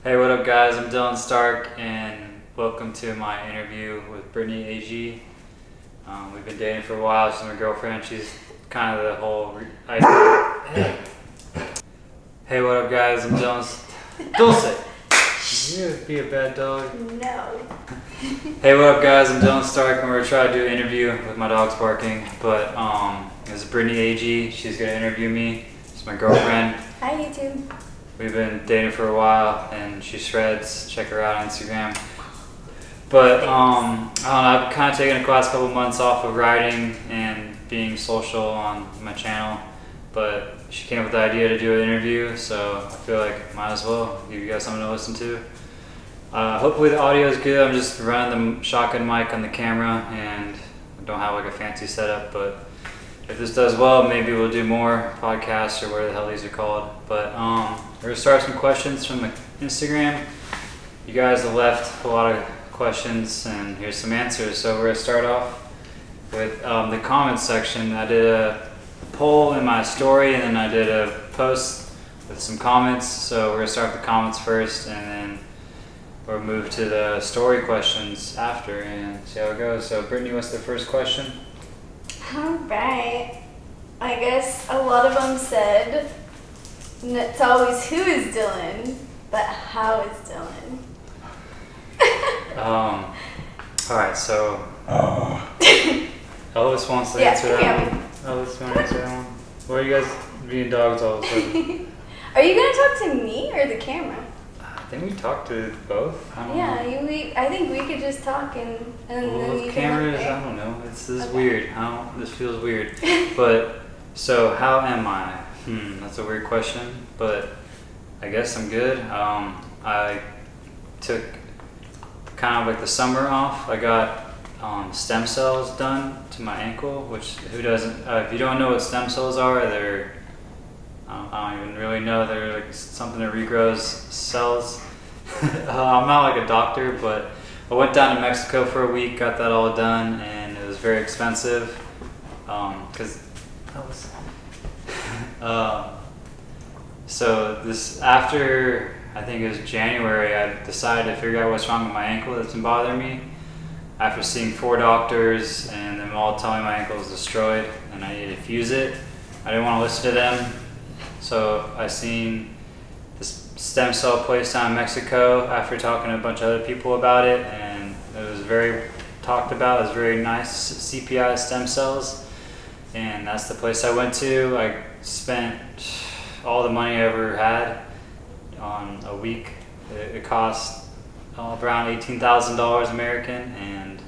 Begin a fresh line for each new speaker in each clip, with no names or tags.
Hey, what up, guys? I'm Dylan Stark, and welcome to my interview with Brittany AG. We've been dating for a while. She's my girlfriend. She's kind of the whole. Hey, what up, guys? I'm Dylan. Dulce. You be a bad dog.
No.
Hey, what up, guys? I'm Dylan Stark, and we're gonna try to do an interview with my dog's barking. But this is Brittany AG. She's gonna interview me. She's my girlfriend.
Hi, YouTube.
We've been dating for a while, and she shreds. Check her out on Instagram. But I don't know. I've kind of taken the last couple months off of riding and being social on my channel. But she came up with the idea to do an interview, so I feel like might as well give you guys something to listen to. Hopefully the audio is good. I'm just running the shotgun mic on the camera, and I don't have like a fancy setup. But if this does well, maybe we'll do more podcasts or whatever the hell these are called. But we're gonna start some questions from the Instagram. You guys have left a lot of questions, and here's some answers. So we're gonna start off with the comments section. I did a poll in my story, and then I did a post with some comments. So we're gonna start with the comments first, and then we'll move to the story questions after and see how it goes. So Brittany, what's the first question?
Alright. I guess a lot of them said, it's always who is Dylan, but how is Dylan?
Alright, so Elvis wants to answer that one. Elvis, you want to answer that one? Why are you guys being dogs all of a sudden?
Are you going to talk to me or the camera?
I think we talked to both. I don't know.
I think we could just talk and
Well,
then
with
you
cameras,
can
I don't know. This is
Okay.
weird. This feels weird. But, so how am I? That's a weird question, but I guess I'm good. I took kind of like the summer off. I got stem cells done to my ankle, which who doesn't? If you don't know what stem cells are, they're I don't even really know. They're like something that regrows cells. I'm not like a doctor, but I went down to Mexico for a week, got that all done, and it was very expensive. Cause that was. So this after I think it was January, I decided to figure out what's wrong with my ankle that's been bothering me. After seeing 4 doctors and them all telling me my ankle was destroyed and I needed to fuse it, I didn't want to listen to them. So I seen this stem cell place down in Mexico after talking to a bunch of other people about it, and it was very talked about. It was very nice, CPI stem cells, and that's the place I went to. I spent all the money I ever had on a week. It cost around $18,000 American, and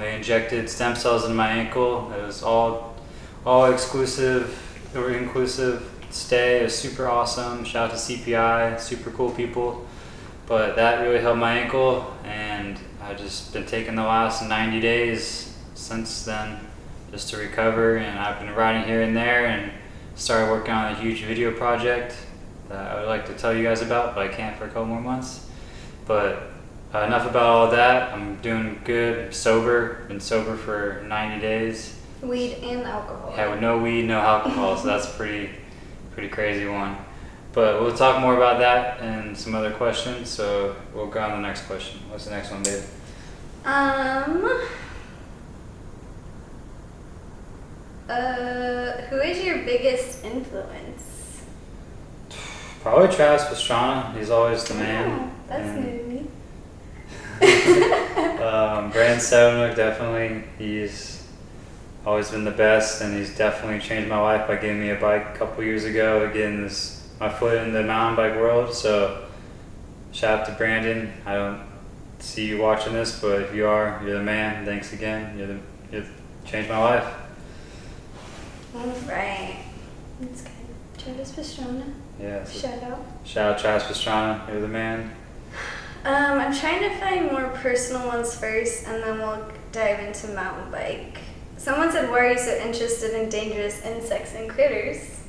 they injected stem cells in my ankle. It was all exclusive or inclusive stay. It was super awesome. Shout out to CPI, super cool people. But that really helped my ankle, and I've just been taking the last 90 days since then just to recover, and I've been riding here and there and started working on a huge video project that I would like to tell you guys about, but I can't for a couple more months. But enough about all of that. I'm doing good. I'm sober. Been sober for 90 days.
Weed and alcohol.
Yeah, with no weed, no alcohol, so that's a pretty crazy one. But we'll talk more about that and some other questions, so we'll go on to the next question. What's the next one, babe?
Who is your biggest influence?
Probably Travis Pastrana. He's always the man.
Oh, that's new to me.
Brandon Sedgwick, definitely. He's always been the best, and he's definitely changed my life by getting me a bike a couple years ago, getting my foot in the mountain bike world. So shout out to Brandon. I don't see you watching this, but if you are, you're the man. Thanks again. You changed my life.
Alright. That's good. Travis Pastrana.
Yeah.
Shout out.
Shout out Travis Pastrana. You're the man.
I'm trying to find more personal ones first, and then we'll dive into mountain bike. Someone said, why are you so interested in dangerous insects and critters?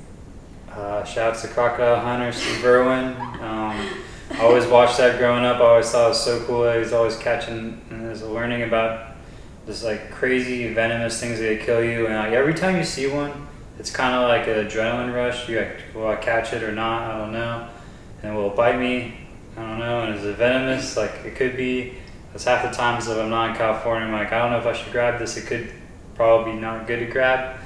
Shout out to Crocodile Hunter, Steve Irwin. I always watched that growing up. I always thought it was so cool that he's always catching and was learning about just like crazy venomous things that kill you. And like every time you see one, it's kind of like an adrenaline rush. You like, will I catch it or not? I don't know. and will it bite me? I don't know. And is it venomous? Like, it could be. That's half the times if I'm not in California, I'm like, I don't know if I should grab this. It could probably be not good to grab.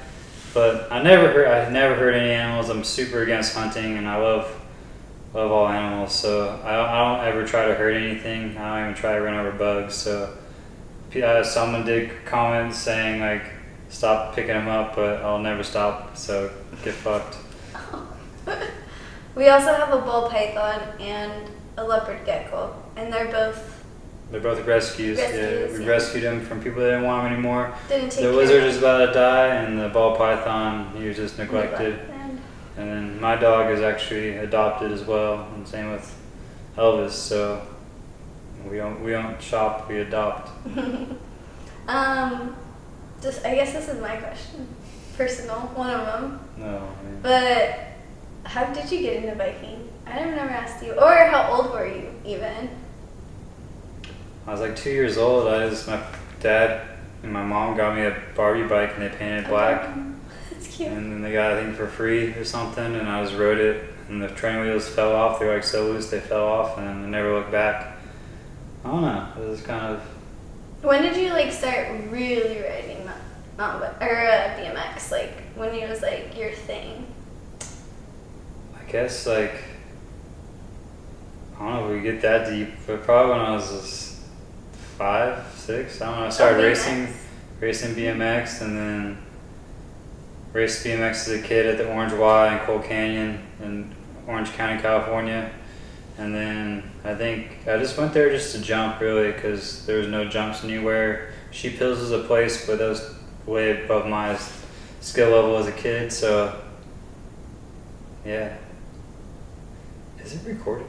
But I never hurt any animals. I'm super against hunting, and I love all animals. So I don't ever try to hurt anything. I don't even try to run over bugs. So someone did comment saying like, stop picking them up, but I'll never stop. So get fucked.
We also have a ball python and a leopard gecko, and they're both
rescues. Yeah, we rescued them from people that didn't want them anymore.
Didn't take
the
care
lizard
of
is about to die, and the ball python, he was just neglected. And then my dog is actually adopted as well, and same with Elvis. So we don't shop, we adopt.
Just I guess this is my question, personal, one of them.
No. I mean,
But how did you get into biking? I never asked you. Or how old were you even?
I was like 2 years old. My dad and my mom got me a Barbie bike, and they painted it black.
That's cute.
And then they got, I think, for free or something, and I just rode it, and the training wheels fell off. They were like so loose they fell off, and I never looked back. I don't know. It was kind of.
When did you like start really riding mountain bike or BMX? Like when it was like your thing?
I guess like. I don't know if we get that deep, but probably when I was just 5, 6. I don't know. I started racing BMX, and then raced BMX as a kid at the Orange Y in Coal Canyon in Orange County, California. And then I think I just went there just to jump, really, because there was no jumps anywhere. Sheep Hills is a place, but that was way above my skill level as a kid. So, yeah. Is it recording?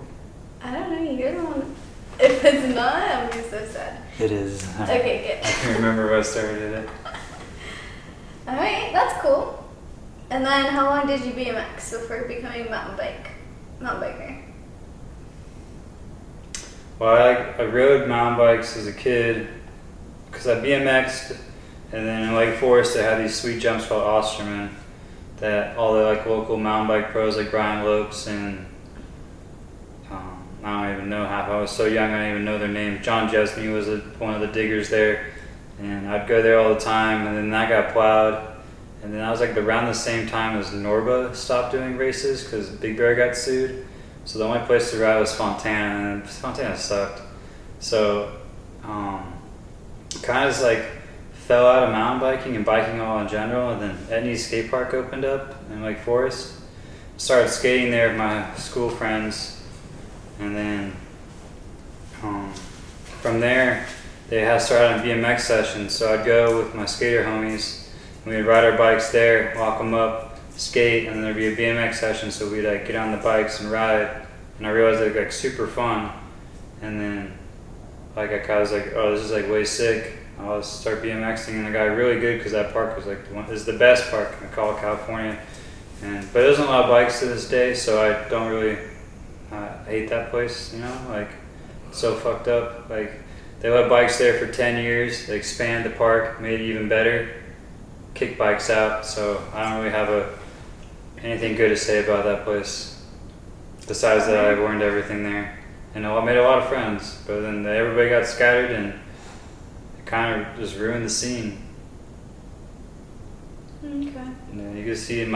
I don't know. You're the one. If it's not, I'm gonna be so sad.
It is.
Okay, good.
I can remember when I started it.
All right, that's cool. And then, how long did you BMX before becoming a mountain biker?
Well, I rode mountain bikes as a kid because I BMX'd, and then in Lake Forest they had these sweet jumps called Osterman that all the like local mountain bike pros like Brian Lopes and I don't even know half. I was so young I didn't even know their name. John Jesney was one of the diggers there, and I'd go there all the time. And then that got plowed, and then I was like around the same time as Norba stopped doing races because Big Bear got sued. So the only place to ride was Fontana, and Fontana sucked. So kind of just like fell out of mountain biking and biking all in general, and then Etnies Skate Park opened up in Lake Forest. Started skating there with my school friends, and then from there they had started on BMX sessions. So I'd go with my skater homies, and we'd ride our bikes there, walk them up, skate, and then there'd be a BMX session. So we'd like get on the bikes and ride, and I realized it was like super fun. And then like I was like, oh, this is like way sick. I'll start BMXing, and I got really good because that park was like is the best park in California. But there isn't a lot of bikes to this day, so I don't really hate that place. You know, like so fucked up. Like they let bikes there for 10 years. They expanded the park, made it even better, kicked bikes out. So I don't really have anything good to say about that place, besides that I've learned everything there, and I made a lot of friends. But then everybody got scattered, and it kind of just ruined the scene.
Okay.
You can see in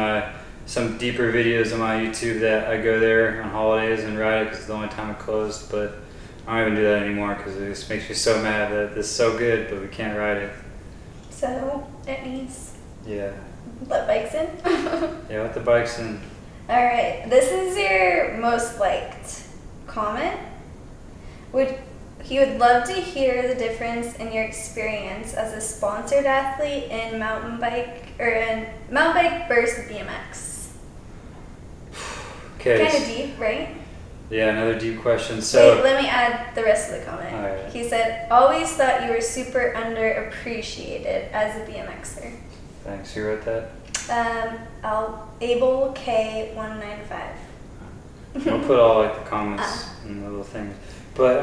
some deeper videos on my YouTube that I go there on holidays and ride it because it's the only time it closed. But I don't even do that anymore because it just makes me so mad that it's so good, but we can't ride it.
So it means
Yeah.
let bikes in.
Yeah, let the bikes in.
All right, this is your most liked comment. He would love to hear the difference in your experience as a sponsored athlete in mountain bike versus BMX.
Okay.
Kind of deep, right?
Yeah, another deep question. So
Wait, let me add the rest of the comment.
All right.
He said, always thought you were super underappreciated as a BMXer.
Thanks. Who wrote that?
Abel K195.
I'll put all like the comments and the little things. But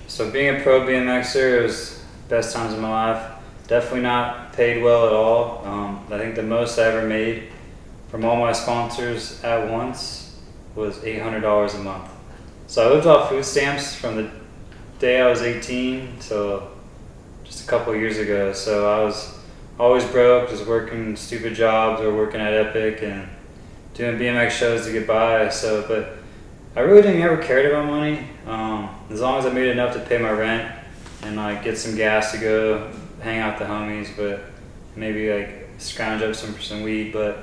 so being a pro BMXer, it was best times of my life. Definitely not paid well at all. I think the most I ever made from all my sponsors at once was $800 a month. So I lived off food stamps from the day I was 18 till just a couple of years ago. So I was always broke, just working stupid jobs or working at Epic and doing BMX shows to get by. So, but I really didn't ever cared about money. As long as I made enough to pay my rent and like get some gas to go hang out with the homies, but maybe like scrounge up some weed. But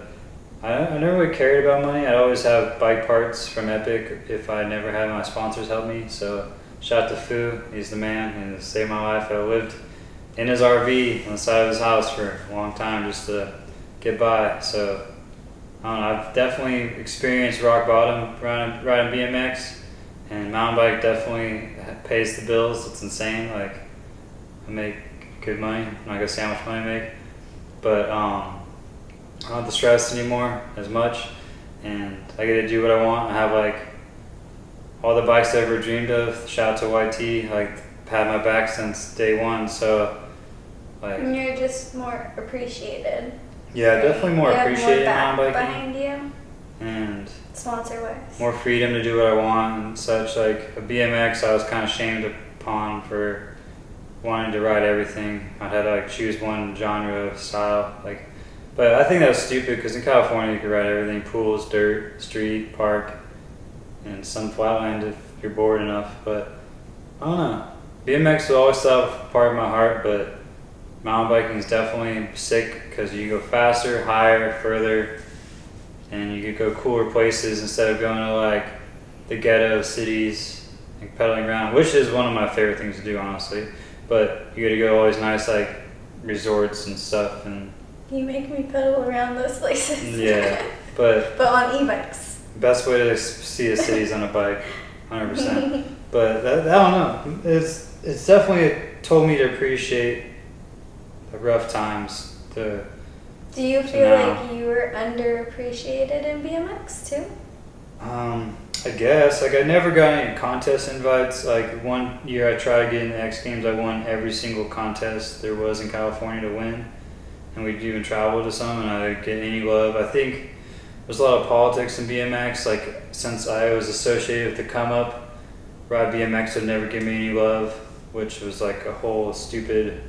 I never really cared about money. I'd always have bike parts from Epic if I never had my sponsors help me. So shout out to Fu, he's the man, he saved my life. I lived in his RV on the side of his house for a long time just to get by. So I don't know, I've definitely experienced rock bottom riding BMX, and mountain bike definitely pays the bills. It's insane. Like, I make good money. I'm not gonna say how much money I make, but I don't have the stress anymore as much, and I get to do what I want. I have like all the bikes I ever dreamed of. Shout out to YT, like had my back since day one. So like,
and you're just more appreciated.
Yeah, definitely more appreciated mountain biking.
Behind you.
And
sponsor wise.
More freedom to do what I want and such. Like a BMX, I was kind of shamed upon for wanting to ride everything. I had to like choose one genre of style. Like, but I think that was stupid because in California you could ride everything: pools, dirt, street, park, and some flatland if you're bored enough. But I don't know. BMX will always still have part of my heart, but mountain biking is definitely sick because you go faster, higher, further, and you could go cooler places instead of going to like the ghetto cities and pedaling around, which is one of my favorite things to do, honestly. But you get to go always nice like resorts and stuff. And
you make me pedal around those places.
Yeah, but
on e-bikes.
Best way to see a city is on a bike, 100%. But that, I don't know. It's definitely told me to appreciate the rough times.
Do you feel like you were underappreciated in BMX too?
I guess. Like I never got any contest invites. Like one year I tried getting the X Games, I won every single contest there was in California to win. And we'd even travel to some and I didn't get any love. I think there's a lot of politics in BMX. Like since I was associated with the Come Up, Ride BMX would never give me any love, which was like a whole stupid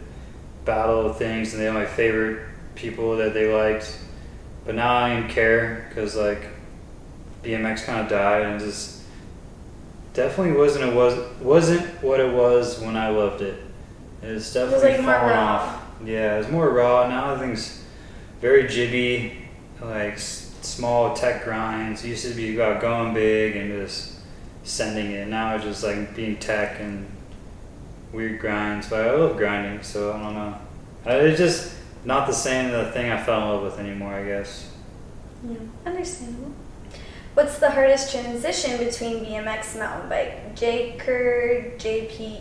battle of things, and they were my favorite people that they liked. But now I don't even care because like BMX kind of died and just definitely wasn't what it was when I loved it. It's definitely
like
fallen off. Yeah, it was more raw. Now everything's very jibby, like small tech grinds. It used to be about going big and just sending it. Now it's just like being tech and weird grinds. But I love grinding, so I don't know. It's just not the same thing I fell in love with anymore, I guess.
Yeah, understandable. What's the hardest transition between BMX and mountain bike? Jake or JPEG?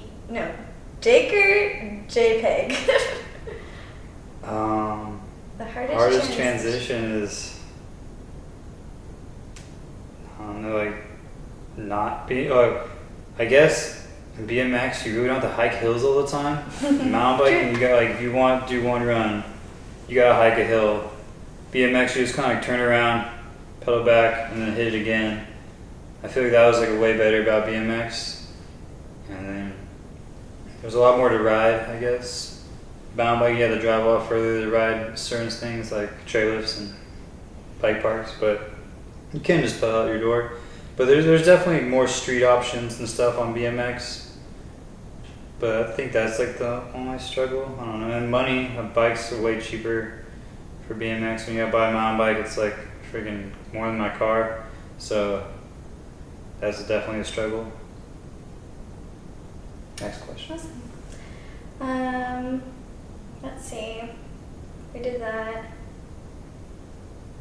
The
hardest transition is, I don't know, like not being, I guess in BMX you really don't have to hike hills all the time. In mountain biking you got like, if you want to do one run, you gotta hike a hill. BMX you just kind of like turn around, pedal back, and then hit it again. I feel like that was like a way better about BMX. And then there's a lot more to ride, I guess. Mountain bike, you had to drive a lot further to ride certain things like trailers and bike parks, but you can just pedal out your door. But there's definitely more street options and stuff on BMX. But I think that's like the only struggle. I don't know. And money, a bike's way cheaper for BMX. When you gotta buy a mountain bike, it's like freaking more than my car. So that's definitely a struggle. Next question.
Awesome. Let's see. We did that.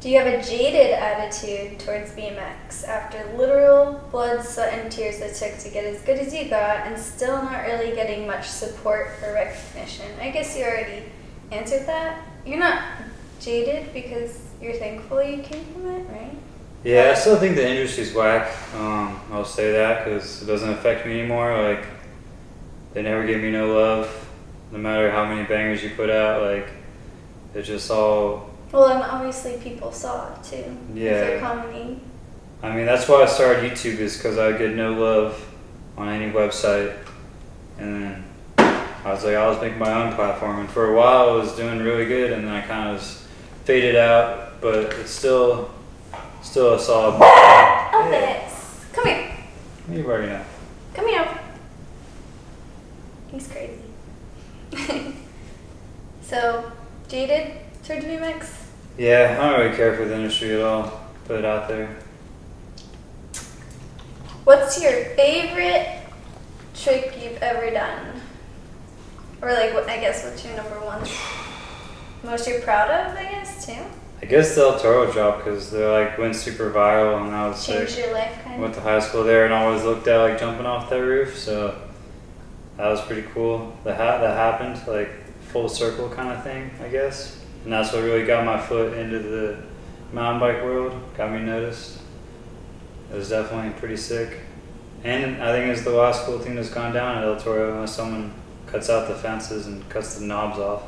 Do you have a jaded attitude towards BMX after literal blood, sweat, and tears it took to get as good as you got and still not really getting much support or recognition? I guess you already answered that. You're not jaded because you're thankful you came from it, right?
Yeah, I still think the industry's whack. I'll say that because it doesn't affect me anymore. Like, they never give me no love, no matter how many bangers you put out. Like, it's just all.
Well, and obviously people saw it too.
Yeah.
If you're commenting.
I mean, that's why I started YouTube, is because I get no love on any website. And then I was like, I'll just make my own platform. And for a while, I was doing really good, and then I kind of faded out. But it's still a solid.
Elvis, come here.
You already know.
Come here. He's crazy. So, jaded towards BMX?
Yeah, I don't really care for the industry at all. Put it out there.
What's your favorite trick you've ever done? Or like, I guess, what's your number one? Most you're proud of, I guess, too?
I guess the El Toro drop, because they like went super viral, and I was
Changed
sick.
your life, kind
Went
of?
to high school there and always looked at like jumping off that roof, so that was pretty cool. That happened, like full circle kind of thing, I guess. And that's what really got my foot into the mountain bike world, got me noticed. It was definitely pretty sick. And I think it's the last cool thing that's gone down at El Toro, unless someone cuts out the fences and cuts the knobs off.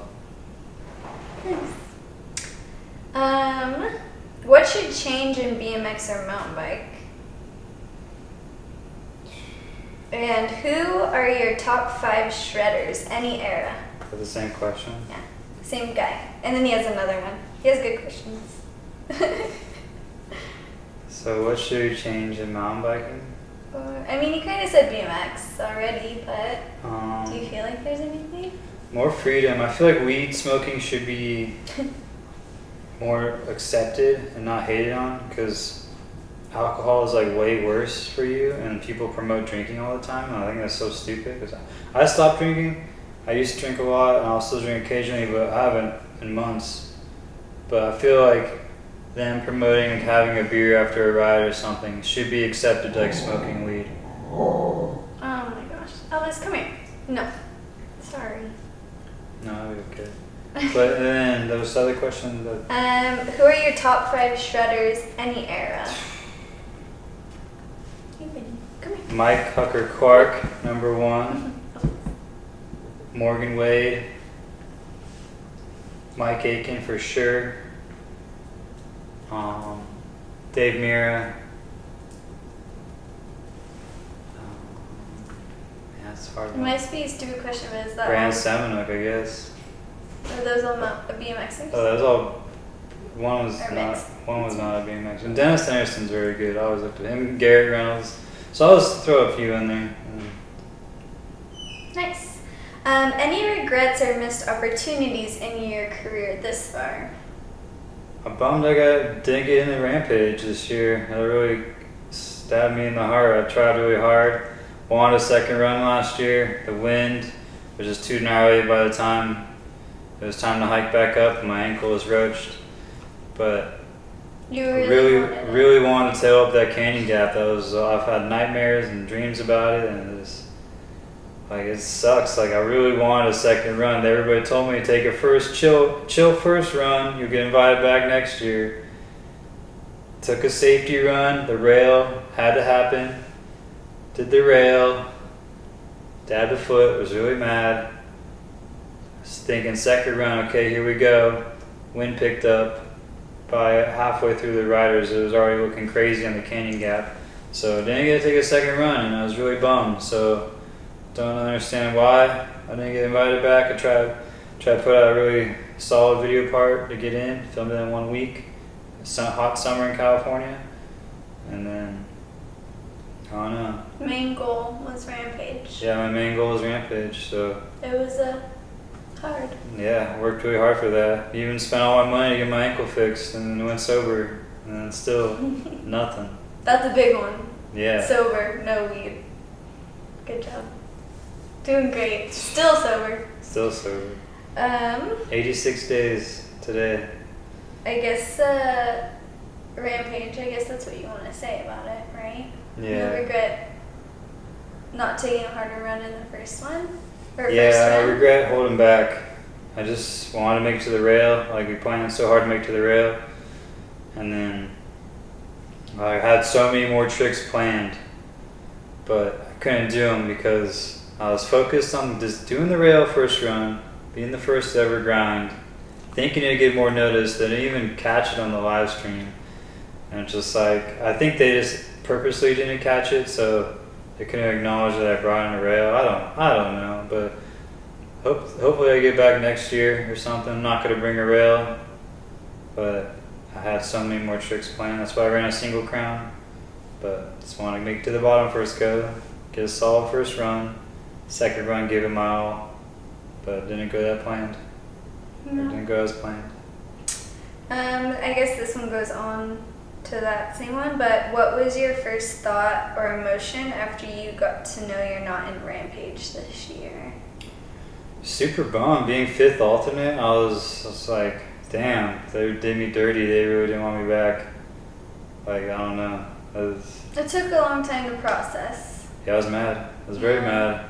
What should change in BMX or mountain bike? And who are your top 5 shredders, any era?
For the same question.
Yeah, same guy. And then he has another one. He has good questions.
So what should we change in mountain biking?
I mean, you kind of said BMX already, but do you
Um,
feel like there's anything?
More freedom. I feel like weed smoking should be more accepted and not hated on, because alcohol is like way worse for you, and people promote drinking all the time, and I think that's so stupid. Because I stopped drinking. I used to drink a lot, and I'll still drink occasionally, but I haven't in months. But I feel like them promoting like having a beer after a ride or something should be accepted, like smoking weed.
Oh my gosh. Elvis, come here. No. Sorry.
No, that'd be okay. But then those other questions.
Who are your top 5 shredders, any era? Hey, Benny, come here.
Mike Hucker Clark, number 1. Morgan Wade. Mike Aiken for sure. Dave Mira. Yeah, it's hard.
It might be a stupid question, but is that
Brand
all?
Seminoke, I guess.
Are those all BMXers?
Oh, that was all. One was
Or
not.
mixed.
One was not a BMX. And Dennis Anderson's very good. I always looked at him. Garrett Reynolds. So I'll just throw a few in there.
Nice. Any regrets or missed opportunities in your career this far?
I'm bummed didn't get into Rampage this year. That really stabbed me in the heart. I tried really hard. Wanted a second run last year. The wind was just too gnarly by the time it was time to hike back up. My ankle was roached. But
You
I
wanted
really wanted to tail up that canyon gap. I've had nightmares and dreams about it, and it sucks. Like, I really wanted a second run. Everybody told me to take a chill first run. You'll get invited back next year. Took a safety run. The rail had to happen. Did the rail. Dabbed a foot. Was really mad. Was thinking second run. Okay, here we go. Wind picked up. By halfway through the riders, it was already looking crazy on the canyon gap. So didn't get to take a second run, and I was really bummed. So don't understand why I didn't get invited back. I tried to put out a really solid video part to get in. Filmed it in 1 week. Hot summer in California, and then I don't know.
Main goal was Rampage.
Yeah, my main goal was Rampage. So
It was hard.
yeah, I worked really hard for that. Even spent all my money to get my ankle fixed, and then went sober, and then still nothing.
That's a big one.
Yeah.
Sober, no weed. Good job. Doing great. Still sober.
Still sober. 86 days today.
I guess Rampage. I guess that's what you want to say about it, right?
Yeah.
No regret not taking a harder run in the first one. Or
Yeah,
first
I
run.
regret holding back. I just wanted to make it to the rail. Like, we planned so hard to make it to the rail, and then I had so many more tricks planned, but I couldn't do them because I was focused on just doing the rail first run, being the first ever grind, thinking it'd get more notice. They didn't even catch it on the live stream, And it's just like, I think they just purposely didn't catch it, so they couldn't acknowledge that I brought in a rail. I don't know, but hopefully I get back next year or something. I'm not gonna bring a rail, but I had so many more tricks planned. That's why I ran a single crown. But just want to make it to the bottom first go, get a solid first run. Second run, give it my all, but didn't go that planned.
No.
Didn't go as planned.
I guess this one goes on to that same one, but what was your first thought or emotion after you got to know you're not in Rampage this year?
Super bummed. Being fifth alternate, I was like, damn, they did me dirty. They really didn't want me back. Like, I don't know.
It took a long time to process.
Yeah, I was mad. I was very mad.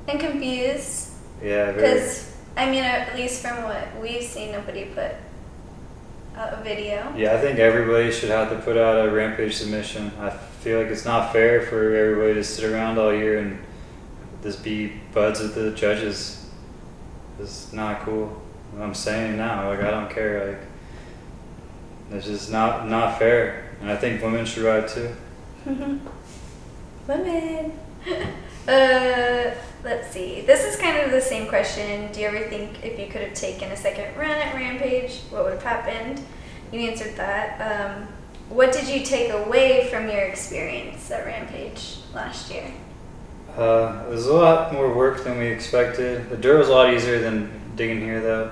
And confused.
Yeah, very.
Because, I mean, at least from what we've seen, nobody put out a video.
Yeah, I think everybody should have to put out a Rampage submission. I feel like it's not fair for everybody to sit around all year and just be buds with the judges. It's not cool. I'm saying now, like, I don't care. Like, it's just not fair. And I think women should ride too.
Women. Let's see. This is kind of the same question. Do you ever think if you could have taken a second run at Rampage, what would have happened? You answered that. What did you take away from your experience at Rampage last year?
It was a lot more work than we expected. The dirt was a lot easier than digging here, though.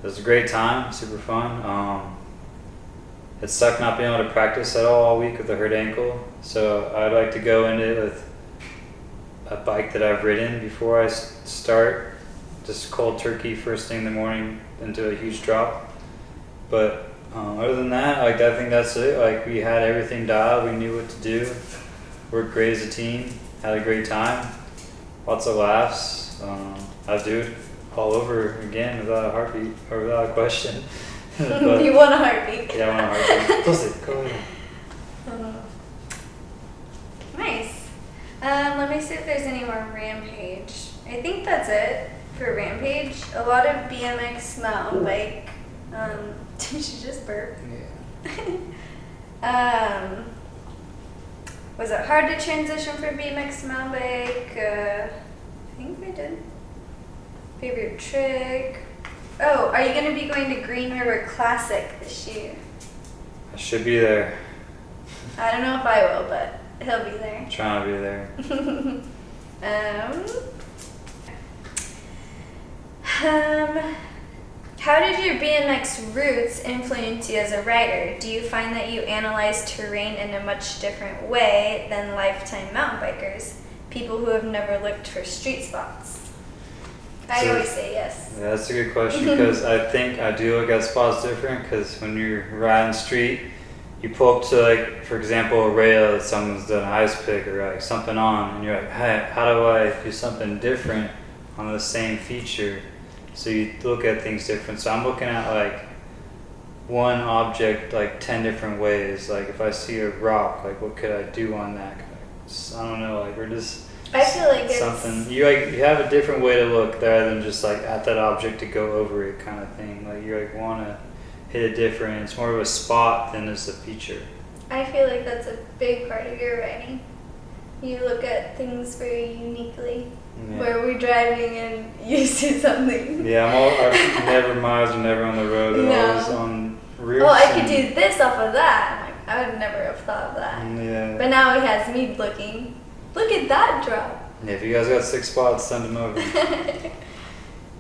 It was a great time, super fun. It sucked not being able to practice at all week with a hurt ankle. So I'd like to go into it with a bike that I've ridden before I start. Just cold turkey first thing in the morning into a huge drop. But other than that, like, I think that's it. Like, we had everything dialed. We knew what to do. Worked great as a team. Had a great time. Lots of laughs. I'd do it all over again without a heartbeat or without a question. But,
you want a heartbeat?
Yeah, I want a heartbeat. Plus, go ahead.
Nice. Let me see if there's any more Rampage. I think that's it for Rampage. A lot of BMX mountain bike. Did she just burp?
Yeah.
Was it hard to transition from BMX to mountain bike? I think we did. Favorite trick? Oh, are you going to be going to Green River Classic this year?
I should be there.
I don't know if I will, but he'll be there.
I'm trying to be there.
How did your BMX roots influence you as a rider? Do you find that you analyze terrain in a much different way than lifetime mountain bikers, people who have never looked for street spots? I always say yes.
Yeah, that's a good question because I think I do look at spots different because when you're riding street, you pull up to, like, for example, a rail that someone's done an ice pick or like something on, and you're like, hey, how do I do something different on the same feature? So you look at things different. So I'm looking at like one object like 10 different ways. Like if I see a rock, like what could I do on that? I don't know, like, or just
I feel like
something. You have a different way to look rather than just like at that object to go over it kind of thing. Like you like want to hit it different. It's more of a spot than just a feature.
I feel like that's a big part of your riding. You look at things very uniquely. Yeah. Where we're driving and you see something.
Yeah, I'm never miles are never on the road. They're always on roofs.
Oh, I could do this off of that. I'm like, I would never have thought of that.
Yeah.
But now it has me looking. Look at that drop.
Yeah, if you guys got 6 spots, send them over.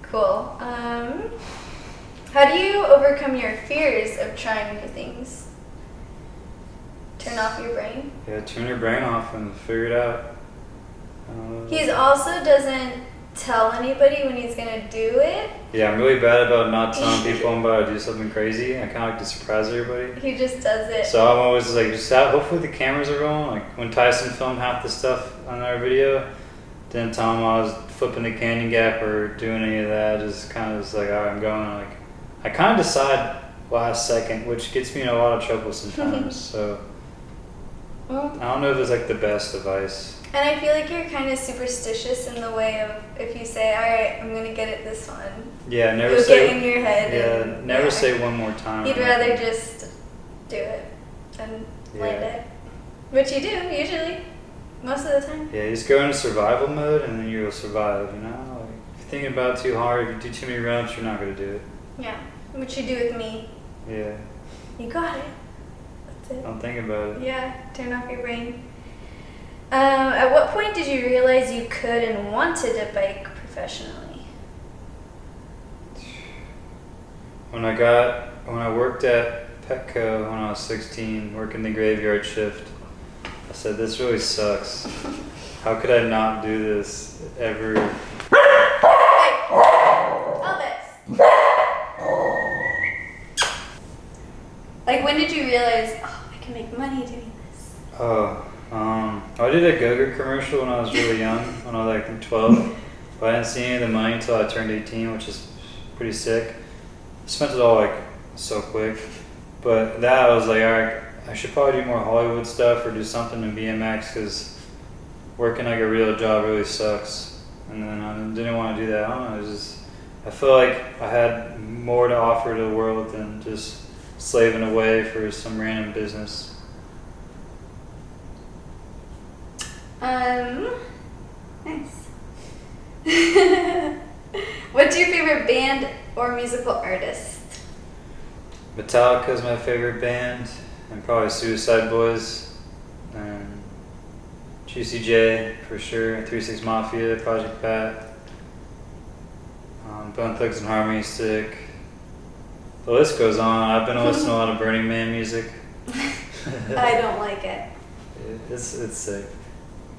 Cool. How do you overcome your fears of trying new things? Turn off your brain?
Yeah, turn your brain off and figure it out.
He also doesn't tell anybody when he's gonna do it.
Yeah, I'm really bad about not telling people I'm about to do something crazy. I kind of like to surprise everybody.
He just does it.
So I'm always like, hopefully the cameras are rolling. Like when Tyson filmed half the stuff on our video, didn't tell him I was flipping the canyon gap or doing any of that. Just kind of was like, all right, I'm going. Like I kind of decide last second, which gets me in a lot of trouble sometimes. So I don't know if it's like the best advice.
And I feel like you're kind of superstitious in the way of if you say, all right, I'm going to get it this one.
Yeah, never
You'll
say.
Get in your head.
Yeah, never say one more time.
You'd rather just do it. and land it. Which you do, usually. Most of the time.
Yeah, you just go into survival mode and then you'll survive, you know? Like, if you're thinking about it too hard, if you do too many rumps, you're not going to do it.
Yeah, which you do with me.
Yeah.
You got it. That's it.
Don't think about it.
Yeah, turn off your brain. At what point did you realize you could and wanted to bike professionally?
When I worked at Petco when I was 16, working the graveyard shift, I said, this really sucks. How could I not do this ever?
Hey, Elvis. Like, when did you realize, oh, I can make money doing this?
I did a Go-Gurt commercial when I was really young, when I was like 12. But I didn't see any of the money until I turned 18, which is pretty sick. I spent it all like so quick. But that I was like, alright, I should probably do more Hollywood stuff or do something in BMX because working like a real job really sucks. And then I didn't want to do that. I don't know. It was just, I feel like I had more to offer to the world than just slaving away for some random business.
Nice. What's your favorite band or musical artist?
Metallica is my favorite band, and probably Suicide Boys, and Juicy J for sure, 3-6 Mafia, Project Pat, Bone Thugs and Harmony stick. The list goes on. I've been listening to a lot of Burning Man music.
I don't like it.
It's sick.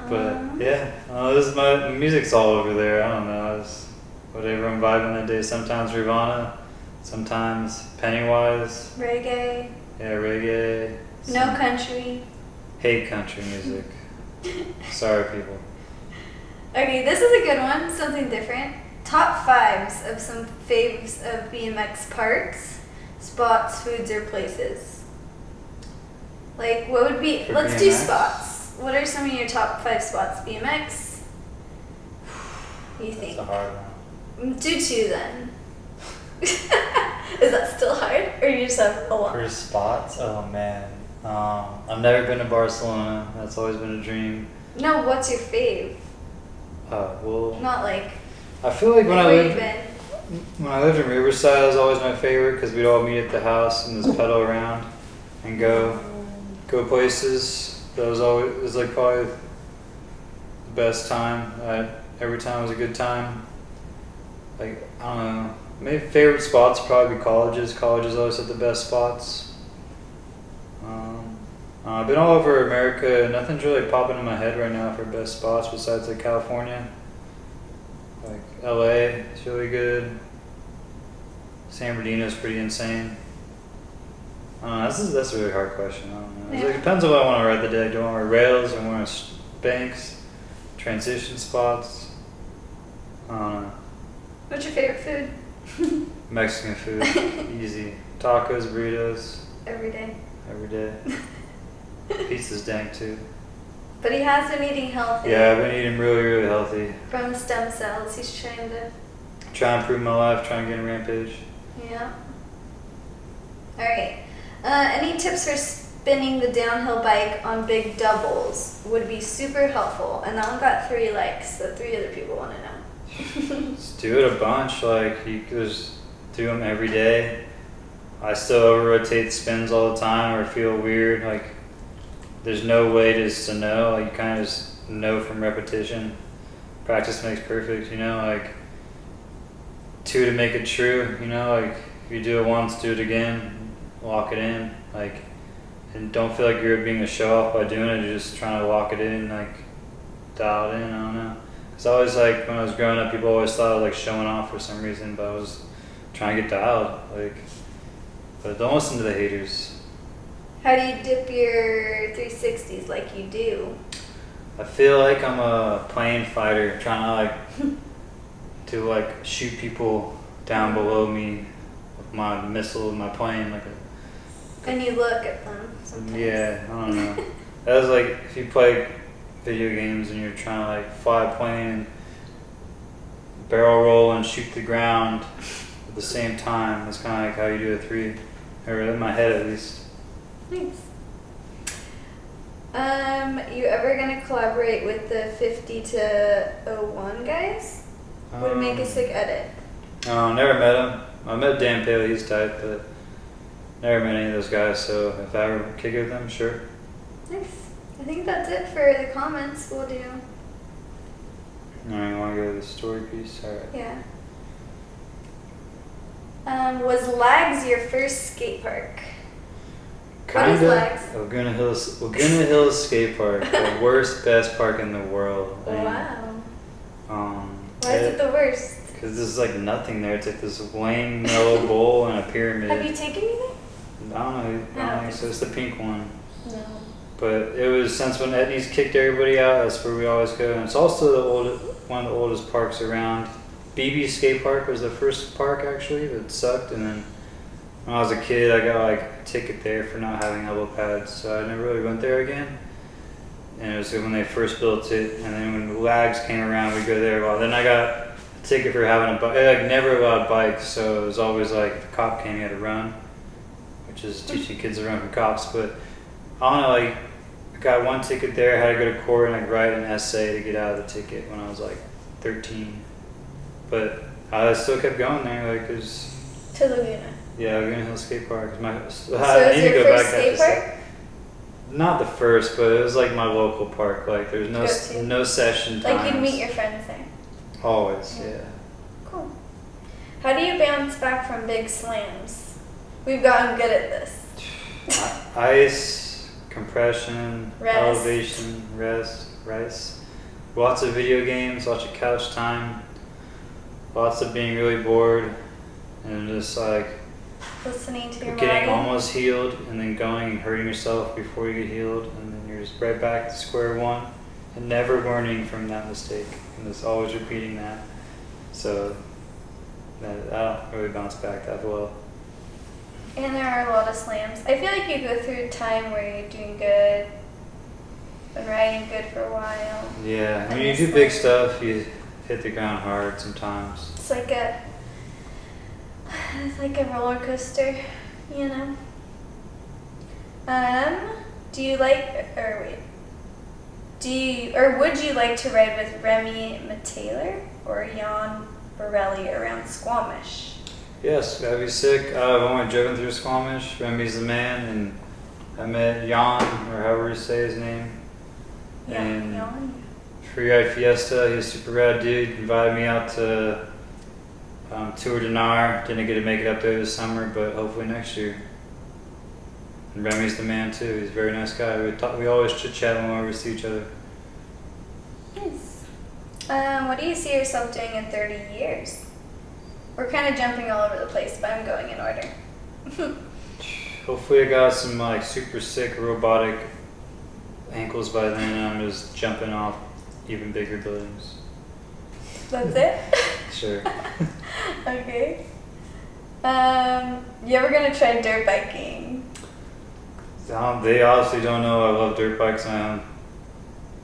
But yeah, this is my music's all over there. I don't know, it's whatever I'm vibing that day. Sometimes Nirvana, sometimes Pennywise.
Reggae.
Yeah, reggae.
No country.
Hate country music. Sorry, people.
Okay, this is a good one. Something different. Top 5s of some faves of BMX parks, spots, foods, or places. Like, what would be?
For
let's
BMX?
do spots. What are some of your top 5 spots? BMX? What do you think?
That's a hard one.
Do 2 then. Is that still hard? Or you just have a lot?
For spots? Oh man. I've never been to Barcelona. That's always been a dream.
No, what's your fave?
Well,
Not like
I feel like when I
where you've
lived
been.
when I lived in Riverside, it was always my favorite because we'd all meet at the house and just pedal around and go places. That was always, it was like probably the best time. Every time was a good time. Like, I don't know. Maybe favorite spots would probably be colleges. Colleges always have the best spots. I've been all over America. Nothing's really popping in my head right now for best spots besides like California. Like LA is really good. San Bernardino's pretty insane. That's a really hard question. I don't know.
Yeah.
It depends on what I want to ride the day. Do I want to ride rails or want to banks, transition spots? I don't know.
What's your favorite food?
Mexican food, easy. Tacos, burritos,
Every day.
every day. Pizza's dank too.
But he has been eating healthy.
Yeah, I've been eating really, really healthy.
From stem cells, he's trying to.
Try and improve my life, try and get a Rampage.
Yeah. Alright. Any tips for spinning the downhill bike on big doubles would be super helpful. And that one got 3 likes, so 3 other people want to know.
Just do it a bunch. Like, you could just do them every day. I still over-rotate spins all the time or feel weird. Like, there's no way just to know. Like, you kind of just know from repetition. Practice makes perfect, you know? Like, 2 to make it true, you know? Like, if you do it once, do it again. Lock it in. Like, and don't feel like you're being a show-off by doing it. You're just trying to lock it in, like, dial it in. I don't know. Because I always, like, when I was growing up, people always thought I was, like, showing off for some reason. But I was trying to get dialed. Like, but don't listen to the haters.
How do you dip your 360s like you do?
I feel like I'm a plane fighter trying to like shoot people down below me with my missile of my plane.
And you look at them sometimes.
Yeah, I don't know. That was like if you play video games and you're trying to like fly a plane and barrel roll and shoot the ground at the same time. That's kind of like how you do a 3, or in my head at least.
Thanks. You ever gonna collaborate with the 50 to 01 guys? Would make a sick edit.
Oh, never met him. I met Dan Pale, he's tight, but never met any of those guys, so if I ever kick it with them, sure.
Nice. I think that's it for the comments. We'll do.
Alright, you want to go to the story piece? Alright.
Yeah. Was Lags your first skate park? What is Lags?
Laguna Hills Skate Park, the worst, best park in the world.
Wow.
Why
Why is it the worst?
Because there's like nothing there. It's like this lame mellow bowl and a pyramid.
Have you taken me there?
I don't know. So it's the pink one.
No.
But it was since when Etnies kicked everybody out, that's where we always go. And it's also one of the oldest parks around. BB Skate Park was the first park actually that sucked, and then when I was a kid I got like a ticket there for not having elbow pads, so I never really went there again. And it was when they first built it, and then when Lags came around we'd go there. Well, then I got a ticket for having a bike. They like never allowed bikes, so it was always like if the cop came you had to run, which is teaching kids to run from cops. But I don't know, like I got one ticket there, I had to go to court and like write an essay to get out of the ticket when I was like 13. But I still kept going there, like, cause.
To Laguna.
Yeah, Laguna Hills Skate Park.
So is your first skate park?
Not the first, but it was like my local park. Like, there's no session times.
Like you'd meet your friends there.
Always, yeah.
Cool. How do you bounce back from big slams? We've gotten good at this.
Ice, compression,
rest.
elevation, rice. Lots of video games, lots of couch time. Lots of being really bored and just like
listening to your
getting
body.
almost healed and then going and hurting yourself before you get healed, and then you're just right back to square one and never learning from that mistake and just always repeating that. So I don't really bounce back that well.
And there are a lot of slams. I feel like you go through a time where you're doing good and riding good for a while.
Yeah, when you do big stuff, you hit the ground hard sometimes.
It's like a roller coaster, you know. Would you like to ride with Remy Mataylor or Jan Borelli around Squamish?
Yes, that'd be sick. I've only driven through Squamish. Remy's the man, and I met Jan, or however you say his name.
Yeah,
and
Jan.
Free Ride Fiesta, he was a super rad dude, invited me out to Tour de Nar. Didn't get to make it up there this summer, but hopefully next year. And Remy's the man too, he's a very nice guy. We always chit-chat when we see each other.
Nice. What do you see yourself doing in 30 years? We're kind of jumping all over the place, but I'm going in order.
Hopefully I got some like super sick robotic ankles by then, and I'm just jumping off even bigger buildings.
That's it?
Sure.
Okay. You ever gonna try dirt biking?
They obviously don't know I love dirt bikes.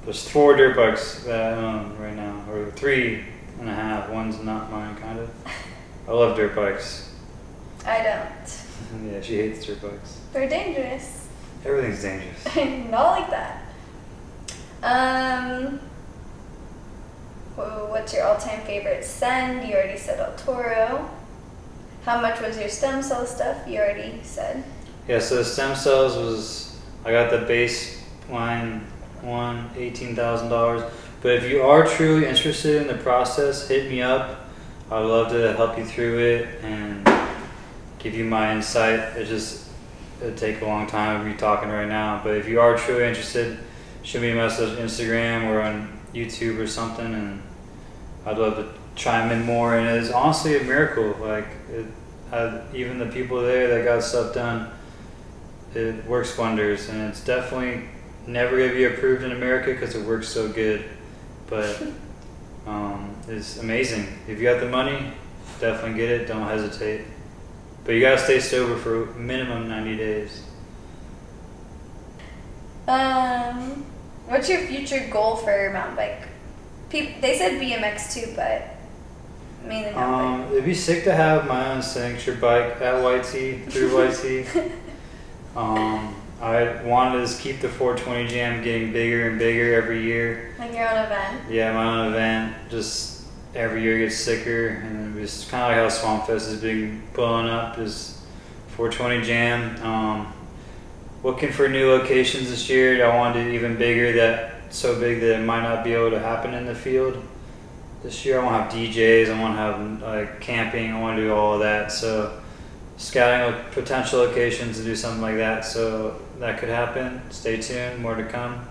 There's 4 dirt bikes that I own right now, or 3.5. One's not mine, kind of. I love dirt bikes.
I don't.
Yeah, she hates dirt bikes.
They're dangerous.
Everything's dangerous.
Not like that. What's your all-time favorite send? You already said El Toro. How much was your stem cell stuff? You already said.
Yeah, so the stem cells was, I got the baseline one, $18,000. But if you are truly interested in the process, hit me up. I'd love to help you through it and give you my insight. It'd take a long time of me talking right now. But if you are truly interested, shoot me a message on Instagram or on YouTube or something, and I'd love to chime in more. And it's honestly a miracle. Like, even the people there that got stuff done, it works wonders. And it's definitely never going to be approved in America because it works so good. But it's amazing. If you got the money, definitely get it. Don't hesitate. But you gotta stay sober for minimum 90 days.
What's your future goal for mountain bike? They said BMX too, but mainly mountain bike.
It'd be sick to have my own signature bike at YT, through YT. I wanted to just keep the 420 jam getting bigger and bigger every year.
Like your own event?
Yeah, my own event. Just every year gets sicker, and it's kind of like how Swamp Fest is being blown up. Is 420 jam. Looking for new locations this year. I wanted it even bigger. So big that it might not be able to happen in the field. This year I want to have DJs. I want to have like camping. I want to do all of that. So scouting potential locations to do something like that. So that could happen. Stay tuned. More to come.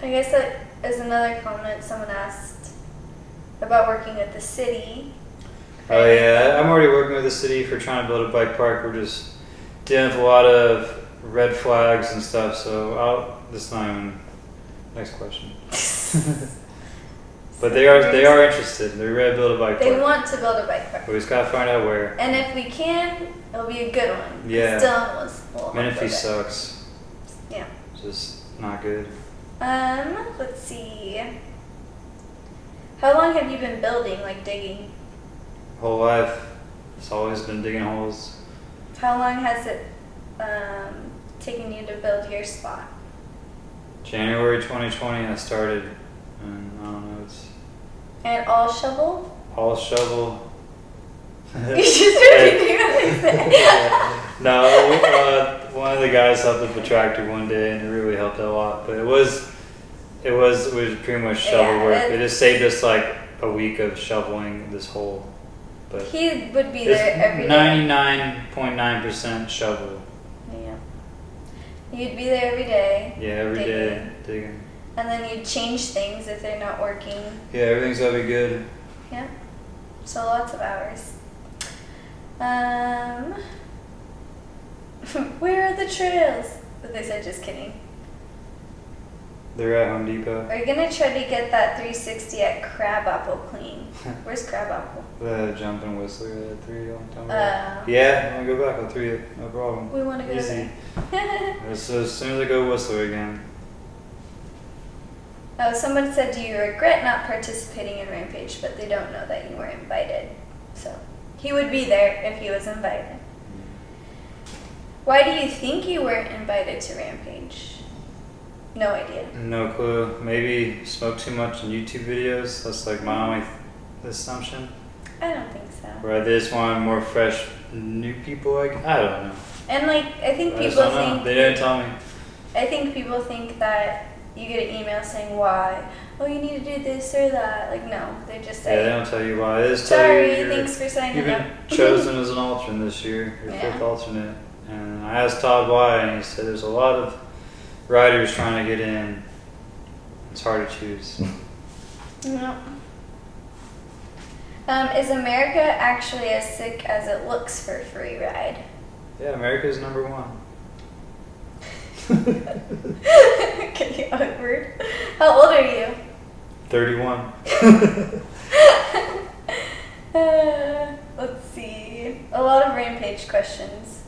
I guess that is another comment someone asked about working with the city.
Oh yeah, I'm already working with the city for trying to build a bike park. We're just dealing with a lot of red flags and stuff. So this time, next question. But they are interested. They're ready to build a bike park.
They want to build a bike park.
But we just gotta find out where.
And if we can, it'll be a good one.
Yeah.
Still,
Menifee sucks.
Yeah.
Just not good.
Let's see. How long have you been building, like digging?
Whole life. It's always been digging holes.
How long has it taken you to build your spot?
January 2020 I started, and I don't know, it's
And all shovel?
all shovel.
You just repeating what I said.
No, one of the guys helped with the tractor one day, and it really helped a lot. But it was pretty much shovel work. It just saved us like a week of shoveling this hole. But
He would be there every day.
99.9% shovel.
Yeah. You'd be there every day.
Yeah, every day digging.
And then you'd change things if they're not working.
Yeah, everything's gotta be good.
Yeah. So lots of hours. Where are the trails? But they said just kidding.
They're at Home Depot.
Are you gonna try to get that 360 at Crabapple clean? Where's Crabapple?
The jumping whistler at 3 a long time ago.
Oh.
Yeah, I want to go back on 3, no problem.
We want to go
Easy.
there.
So as soon as I go Whistler again.
Oh, someone said, do you regret not participating in Rampage, but they don't know that you were invited. So he would be there if he was invited. Why do you think you weren't invited to Rampage? No idea.
No clue. Maybe smoke too much in YouTube videos. That's like my only assumption.
I don't think so.
Where they just want more fresh, new people. I don't know.
And like, I think
I just
people
don't know.
think
They didn't tell me.
I think people think that you get an email saying why. Oh, you need to do this or that. Like, no, they just say.
Yeah, they don't tell you why. They just tell
Sorry,
you
thanks for signing
you've
up.
been chosen as an alternate this year, your
Yeah.
fifth alternate. And I asked Todd why, and he said there's a lot of riders trying to get in. It's hard to choose.
No. Is America actually as sick as it looks for free ride?
Yeah, America's number one.
Okay, awkward. How old are you?
31.
Let's see. A lot of Rampage questions.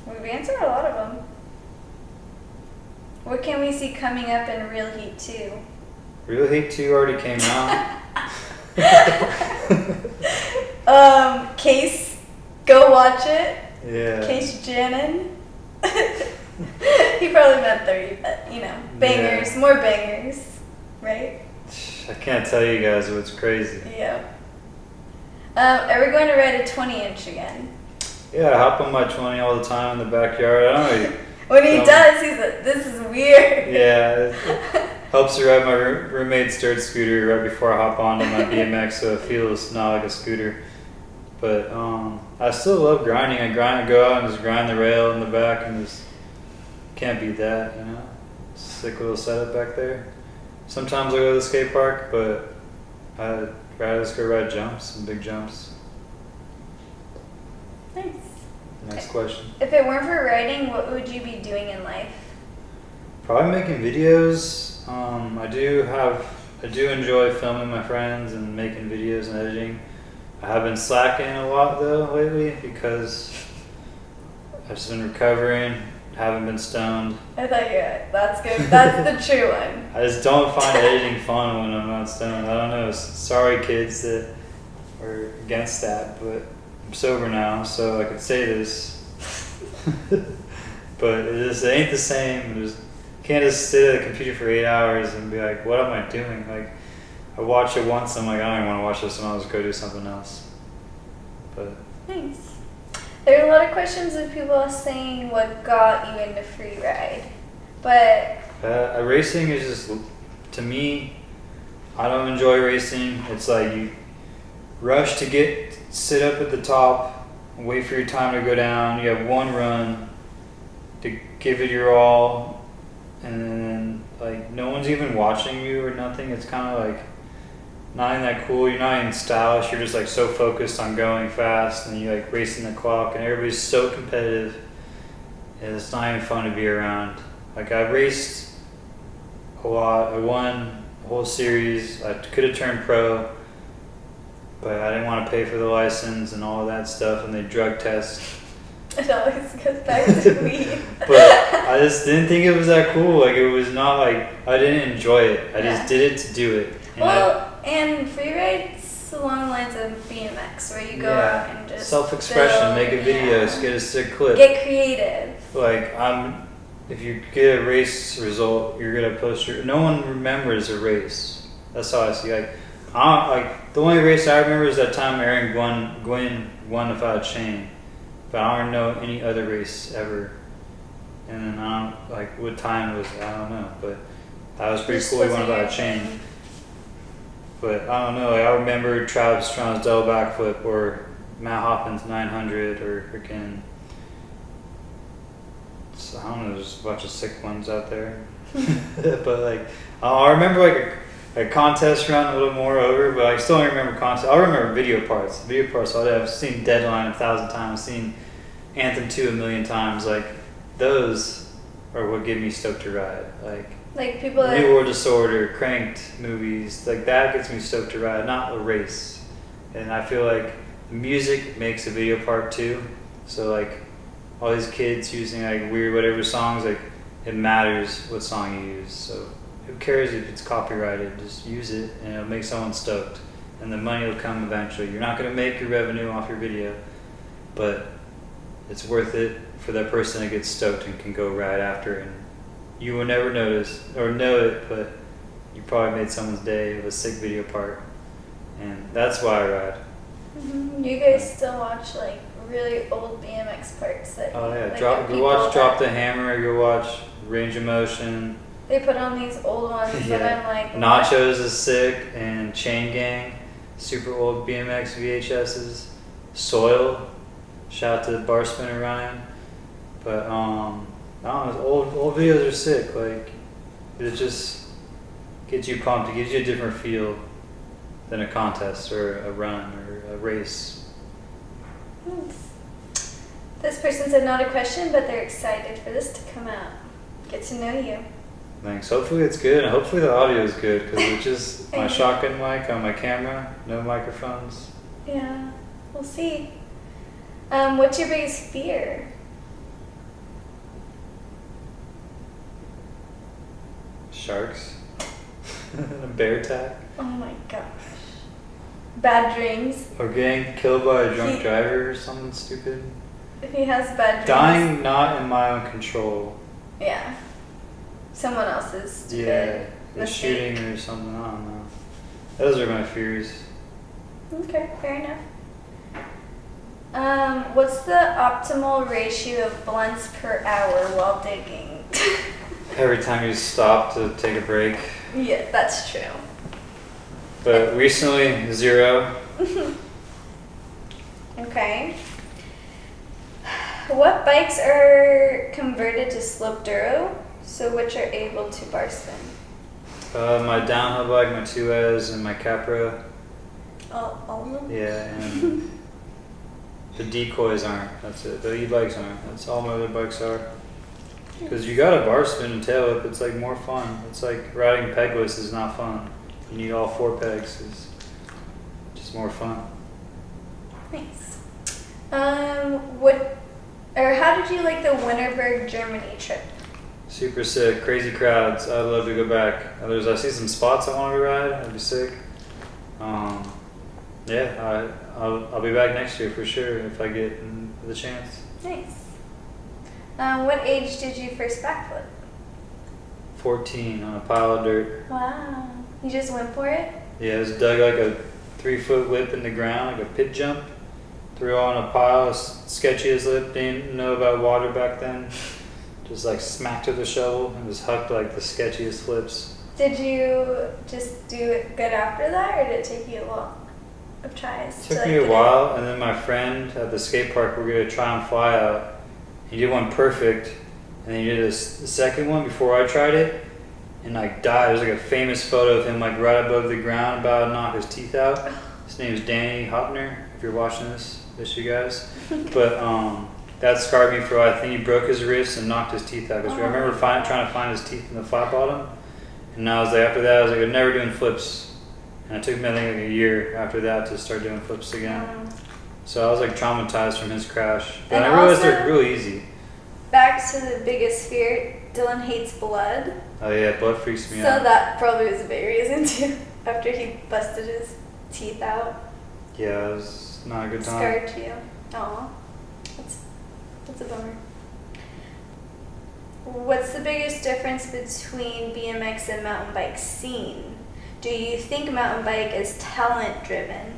We've answered a lot of them. What can we see coming up in Real Heat 2?
Real Heat 2 already came out.
Case, go watch it.
Yeah.
Case Jannon. He probably meant 30, but you know, bangers, more bangers, right?
I can't tell you guys what's crazy.
Yeah. Are we going to ride a 20-inch again?
Yeah, I hop on my 20 all the time in the backyard. I don't really.
When he does, he's like, this is weird.
Yeah, it helps to ride my roommate's dirt scooter right before I hop onto my BMX, so it feels not like a scooter. But I still love grinding. I go out and just grind the rail in the back, and just can't beat that, you know. Sick little setup back there. Sometimes I go to the skate park, but I'd rather just go ride jumps, some big jumps.
Nice.
Next question.
If it weren't for riding, what would you be doing in life?
Probably making videos. I do enjoy filming my friends and making videos and editing. I have been slacking a lot though lately because I've just been recovering, haven't been stoned.
I thought you were. That's good. That's the true one.
I just don't find editing fun when I'm not stoned. I don't know. Sorry kids that are against that, but I'm sober now, so I could say this. but it ain't the same. Can't just sit at a computer for 8 hours and be like, what am I doing? Like, I watch it once, I'm like, I don't even want to watch this, and I'll just go do something else. But
nice. There are a lot of questions of people saying what got you into free ride, but
racing is just, to me, I don't enjoy racing. It's like you rush to sit up at the top, wait for your time to go down. You have one run to give it your all, and then like no one's even watching you or nothing. It's kind of like not even that cool. You're not even stylish. You're just like so focused on going fast, and you like racing the clock, and everybody's so competitive. And it's not even fun to be around. Like I raced a lot. I won a whole series. I could have turned pro, but I didn't want to pay for the license and all of that stuff, and they drug test.
It always goes back to weed.
But I just didn't think it was that cool. Like it was not like, I didn't enjoy it. I just did it to do it.
And free ride's along the lines of BMX, where you go out and just
self-expression, make a video, get a sick clip.
Get creative.
Like if you get a race result, you're gonna post no one remembers a race. That's how I see. Like the only race I remember is that time Aaron Gwynn won without a chain. But I don't know any other race ever. And then I don't, like, what time was it? I don't know. But that was pretty cool. He won without a chain. But I don't know. Like, I remember Travis Strong's double backflip, or Matt Hoppin's 900, or freaking, I don't know, there's a bunch of sick ones out there. But like, I remember like a contest run a little more over, but I still don't remember contest. I remember video parts. I've seen Deadline 1,000 times, I've seen Anthem 2 a million times. Like those are what get me stoked to ride. Like
people that
New World Disorder, Cranked movies, like that gets me stoked to ride, not a race. And I feel like music makes a video part too. So like all these kids using like weird whatever songs, like it matters what song you use. So who cares if it's copyrighted? Just use it and it'll make someone stoked. And the money will come eventually. You're not going to make your revenue off your video, but it's worth it for that person to get stoked and can go ride after. And you will never notice or know it, but you probably made someone's day with a sick video part. And that's why I ride.
Mm-hmm. You guys still watch like really old BMX parts that
go watch Drop the Hammer, go watch Range of Motion.
They put on these old ones and I'm like,
Nachos is sick, and Chain Gang, super old BMX VHSs. Soil, shout out to Bar Spinner Ryan. But I don't know, old videos are sick. Like it just gets you pumped. It gives you a different feel than a contest or a run or a race.
This person said not a question, but they're excited for this to come out. Get to know you.
Thanks. Hopefully it's good, and hopefully the audio is good, because it's just my shotgun mic on my camera, no microphones.
Yeah, we'll see. What's your biggest fear?
Sharks. A bear attack.
Oh my gosh. Bad dreams.
Or getting killed by a drunk driver or something stupid.
He has bad dreams.
Dying not in my own control.
Yeah. Someone else's stupid
the shooting or something, I don't know. Those are my fears.
Okay, fair enough. What's the optimal ratio of blunts per hour while digging?
Every time you stop to take a break.
Yeah, that's true.
But recently, 0.
Okay. What bikes are converted to slope duro, so which are able to bar spin?
My downhill bike, my 2S, and my Capra.
All of them?
Yeah, and the decoys aren't. That's it. The e-bikes aren't. That's all my other bikes are. Because you got a bar spin and tail whip, it's like more fun. It's like riding pegless is not fun. You need all 4 pegs. It's just more fun.
Nice. How did you like the Winterberg, Germany trip?
Super sick, crazy crowds. I'd love to go back. I see some spots I want to ride. That'd be sick. I'll be back next year for sure if I get the chance.
Nice. What age did you first backflip?
14 on a pile of dirt.
Wow. You just went for it?
Yeah, it was dug like a 3-foot lip in the ground, like a pit jump. Threw on a pile, sketchiest lip, didn't know about water back then. Just like smacked with a shovel and just hucked like the sketchiest flips.
Did you just do it good after that, or did it take you a lot of tries?
It took me a while, and then my friend at the skate park, we're gonna try and fly out. He did one perfect, and then he did the second one before I tried it, and like died. There's like a famous photo of him like right above the ground, about to knock his teeth out. His name's Danny Hopner. If you're watching this, you guys. But that scarred me for a while. I think he broke his wrist and knocked his teeth out. Because I remember trying to find his teeth in the flat bottom, and I was like, after that, I was like, I'm never doing flips. And it took me I think like a year after that to start doing flips again. So I was like traumatized from his crash. But
And
I realized
also-
they're really easy.
Back to the biggest fear, Dylan hates blood.
Oh yeah, blood freaks me
So
out.
that probably was a big reason too, after he busted his teeth out.
Yeah, it was not a good time.
Scarred you. Aw. That's a bummer. What's the biggest difference between BMX and mountain bike scene? Do you think mountain bike is talent driven?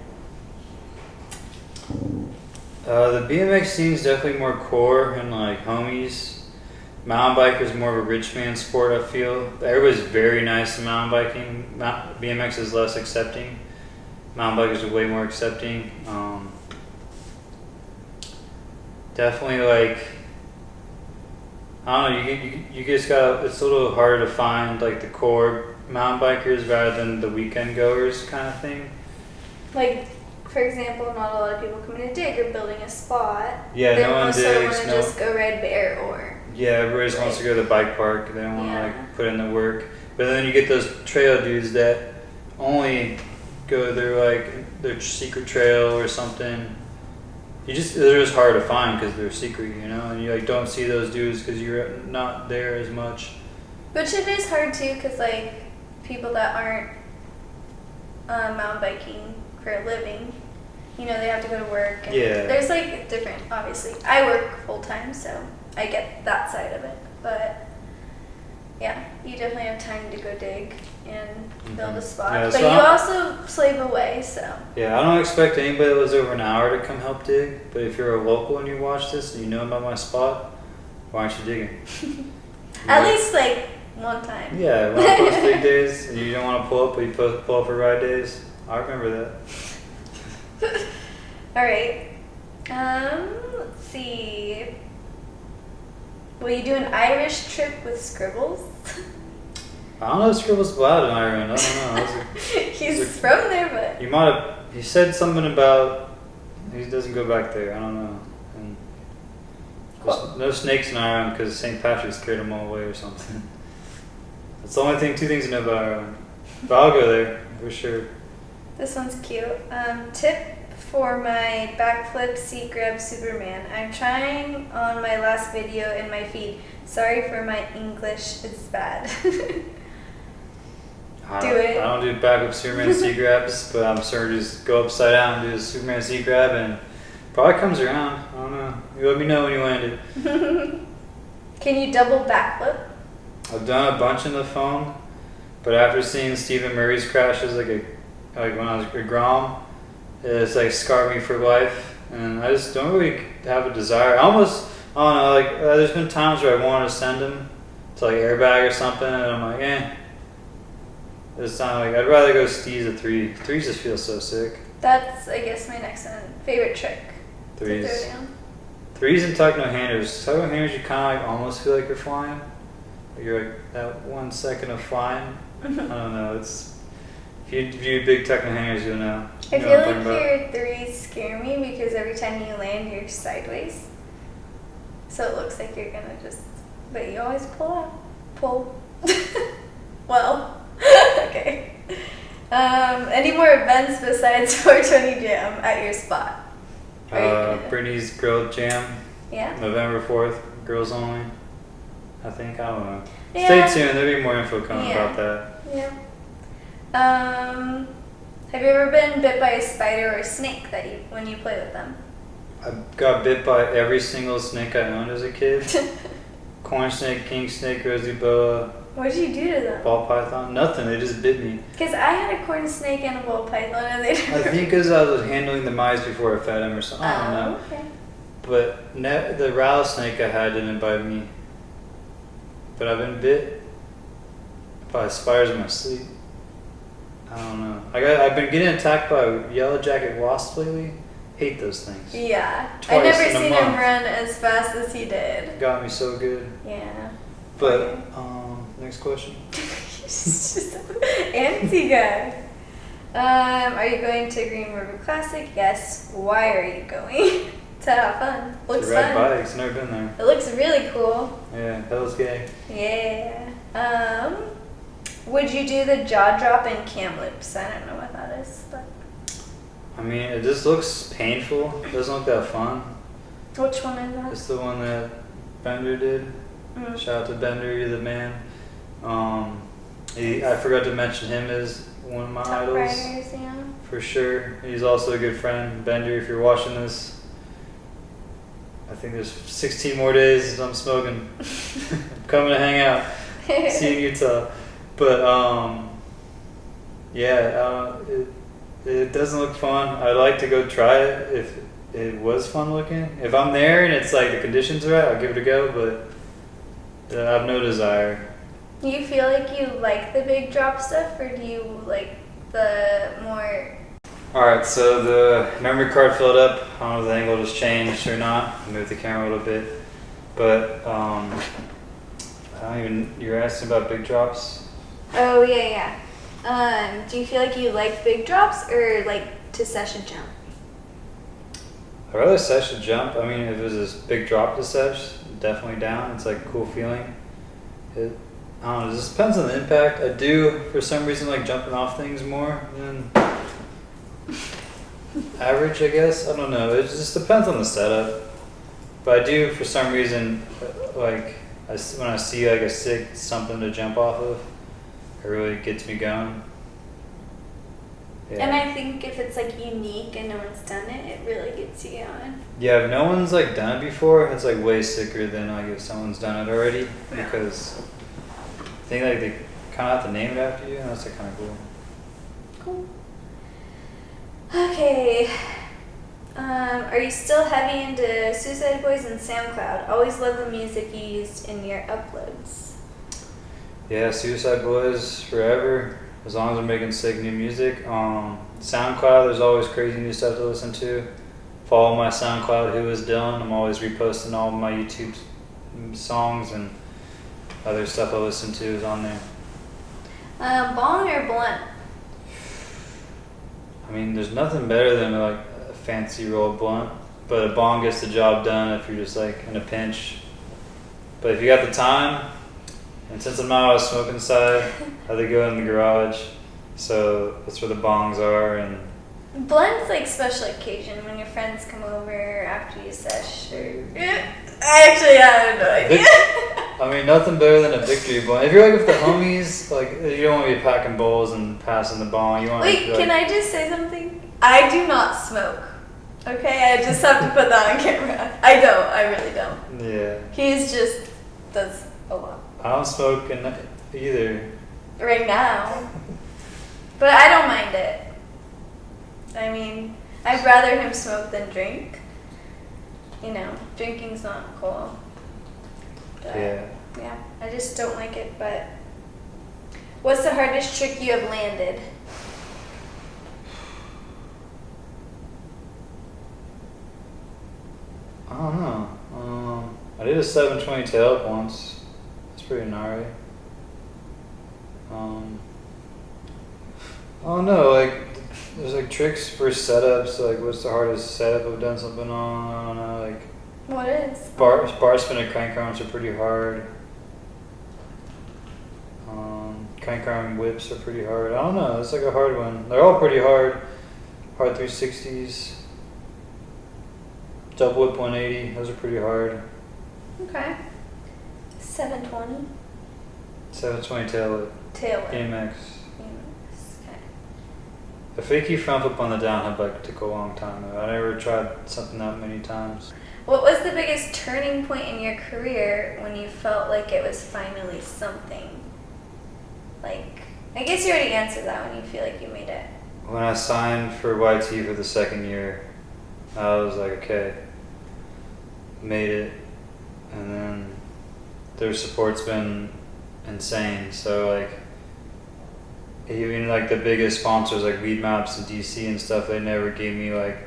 The BMX scene is definitely more core and like homies. Mountain bike is more of a rich man sport, I feel. Everybody's very nice in mountain biking. BMX is less accepting. Mountain bikers are way more accepting. Definitely like, I don't know, you just gotta, it's a little harder to find like the core mountain bikers rather than the weekend goers kind of thing.
Like, for example, not a lot of people come in a dig or building a spot.
Yeah,
They
no one
most of them
digs,
want to
no-
just go ride bear or.
Yeah, everybody just wants to go to the bike park. They don't want to
Yeah.
like put in the work. But then you get those trail dudes that only go their secret trail or something. They're just hard to find because they're secret, you know. And you like don't see those dudes because you're not there as much.
Which it is hard too, because like people that aren't mountain biking for a living, you know, they have to go to work. And
Yeah.
There's like different, obviously. I work full time, so I get that side of it. But yeah, you definitely have time to go dig and build a spot.
Yeah,
but
so
you
I'm-
also slave away, so.
Yeah, I don't expect anybody that lives over an hour to come help dig. But if you're a local and you watch this and you know about my spot, why aren't you digging?
At least like one time.
Yeah, when I post dig days and you don't want to pull up, but you pull up for ride days. I remember that.
All right. Let's see. Will you do an Irish trip with Scribbles?
I don't know if Scribble's allowed in Ireland. I don't know.
He's from there, but
He might have. He said something about he doesn't go back there. I don't know. And there's no snakes in Ireland because St. Patrick scared them all away or something. That's the only thing. 2 things to know about Ireland. But I'll go there for sure.
this one's cute. Tip for my backflip seat grab Superman. I'm trying on my last video in my feed. Sorry for my English, it's bad.
I
Do
don't-
it.
I don't do backup Superman seat grabs, but I'm sure just go upside down and do a Superman seat grab and probably comes around. I don't know. You let me know when you land it.
Can you double backflip?
I've done a bunch in the phone, but after seeing Stephen Murray's crashes, like when I was a Grom, it's like scarred me for life, and I just don't really have a desire. I don't know. Like there's been times where I wanted to send him to like airbag or something, and I'm like, eh. This time, like I'd rather go Steez a 3. 3s just feel so sick.
That's, I guess, my next one. Favorite trick. to
3s.
throw down.
3s and techno handers. Techno handers, you kind of like almost feel like you're flying. But you're like that 1 second of flying. I don't know. It's if you view big techno handers, you'll know.
I
You know
feel
what I'm
like
talking about.
your 3s scare me because every time you land, you're sideways. So it looks like you're gonna just, but you always pull out. Pull. Well, okay. Any more events besides 420 Jam at your spot? Are you gonna-
Brittany's Girl Jam,
Yeah.
November 4th, girls only. I think, I don't know.
Yeah.
Stay tuned, there'll be more info coming
Yeah.
about that.
Yeah. Have you ever been bit by a spider or a snake when you play with them?
I got bit by every single snake I owned as a kid. Corn snake, king snake, rosy boa.
What did you do to them?
Ball python? Nothing. They just bit me.
Because I had a corn snake and a ball python, and they.
I think because I was handling the mice before I fed them or something. I don't know.
Okay.
But the rattlesnake I had didn't bite me. But I've been bit by spiders in my sleep. I don't know. I've been getting attacked by yellow jacket wasps lately. Hate those things.
Yeah.
Twice
I never
in a
seen
month.
him run as fast as he did.
Got me so good.
Yeah.
But next question.
He's just an antsy guy. Are you going to Green River Classic? Yes. Why are you going? To have fun. Looks
to ride
fun.
bikes. Never been there.
It looks really cool.
Yeah, Hell's Gang.
Yeah. Would you do the jaw drop and Kamloops? I don't know what that is, but.
I mean, it just looks painful. It doesn't look that fun.
Which one is that?
It's the one that Bender did.
Mm.
Shout out to Bender, you're the man. I forgot to mention him as one of my
Top
idols.
riders, yeah.
For sure. He's also a good friend. Bender, if you're watching this, I think there's 16 more days I'm smoking. I'm coming to hang out. See you in Utah. But, it doesn't look fun. I'd like to go try it if it was fun looking. If I'm there and it's like the conditions are right, I'll give it a go, but I have no desire.
Do you feel like you like the big drop stuff, or do you like the more...
Alright, so the memory card filled up. I don't know if the angle just changed or not. I moved the camera a little bit. But, you're asking about big drops?
Oh, yeah. Do you feel like you like big drops or like to session jump?
I'd rather session jump. I mean, if it was this big drop to sesh, definitely down. It's like a cool feeling. I don't know, it just depends on the impact. I do, for some reason, like jumping off things more than average, I guess. I don't know. It just depends on the setup. But I do, for some reason, like when I see like a sick something to jump off of, it really gets me going. Yeah.
And I think if it's like unique and no one's done it, it really gets you going.
Yeah, if no one's like done it before, it's like way sicker than like if someone's done it already.
Yeah.
Because I think like they kind of have to name it after you, and that's like kind of cool.
Cool. Okay. Are you still heavy into Suicide Boys and SoundCloud? Always love the music you used in your uploads.
Yeah, Suicide Boys forever. As long as I'm making sick new music. SoundCloud, there's always crazy new stuff to listen to. Follow my SoundCloud, Who Is Dylan. I'm always reposting all of my YouTube songs and other stuff I listen to is on there.
Bong or blunt?
I mean, there's nothing better than like a fancy rolled blunt, but a bong gets the job done if you're just like in a pinch. But if you got the time, and since I'm not always smoking inside, I either go in the garage, so that's where the bongs are. And
Blunt's like special occasion when your friends come over after you sesh. Or I have no idea.
I mean, nothing better than a victory blunt. If you're like with the homies, like you don't want to be packing bowls and passing the bong. You want
Wait,
to be, like,
can I just say something? I do not smoke. Okay, I just have to put that on camera. I don't. I really don't.
Yeah.
He's just does a lot.
I don't smoke either.
Right now. But I don't mind it. I mean, I'd rather him smoke than drink. You know, drinking's not cool. But, yeah, I just don't like it, but... What's the hardest trick you have landed?
I don't know. I did a 720 tail up once. It's pretty gnarly. I don't know, like, there's like tricks for setups, like what's the hardest setup I've done something on, I don't know, like...
What is?
Bar spin and crank arms are pretty hard. Crank arm whips are pretty hard. I don't know, it's like a hard one. They're all pretty hard. Hard 360s. Double whip 180, those are pretty hard.
Okay. 720?
720 tail whip.
Tail whip.
BMX.
Okay.
A fakie front flip on the downhill bike took a long time though. I never tried something that many times.
What was the biggest turning point in your career when you felt like it was finally something? Like, I guess you already answered that when you feel like you made it.
When I signed for YT for the second year, I was like, okay, made it. And then their support's been insane. So like, even like the biggest sponsors like Weed Maps and DC and stuff, they never gave me like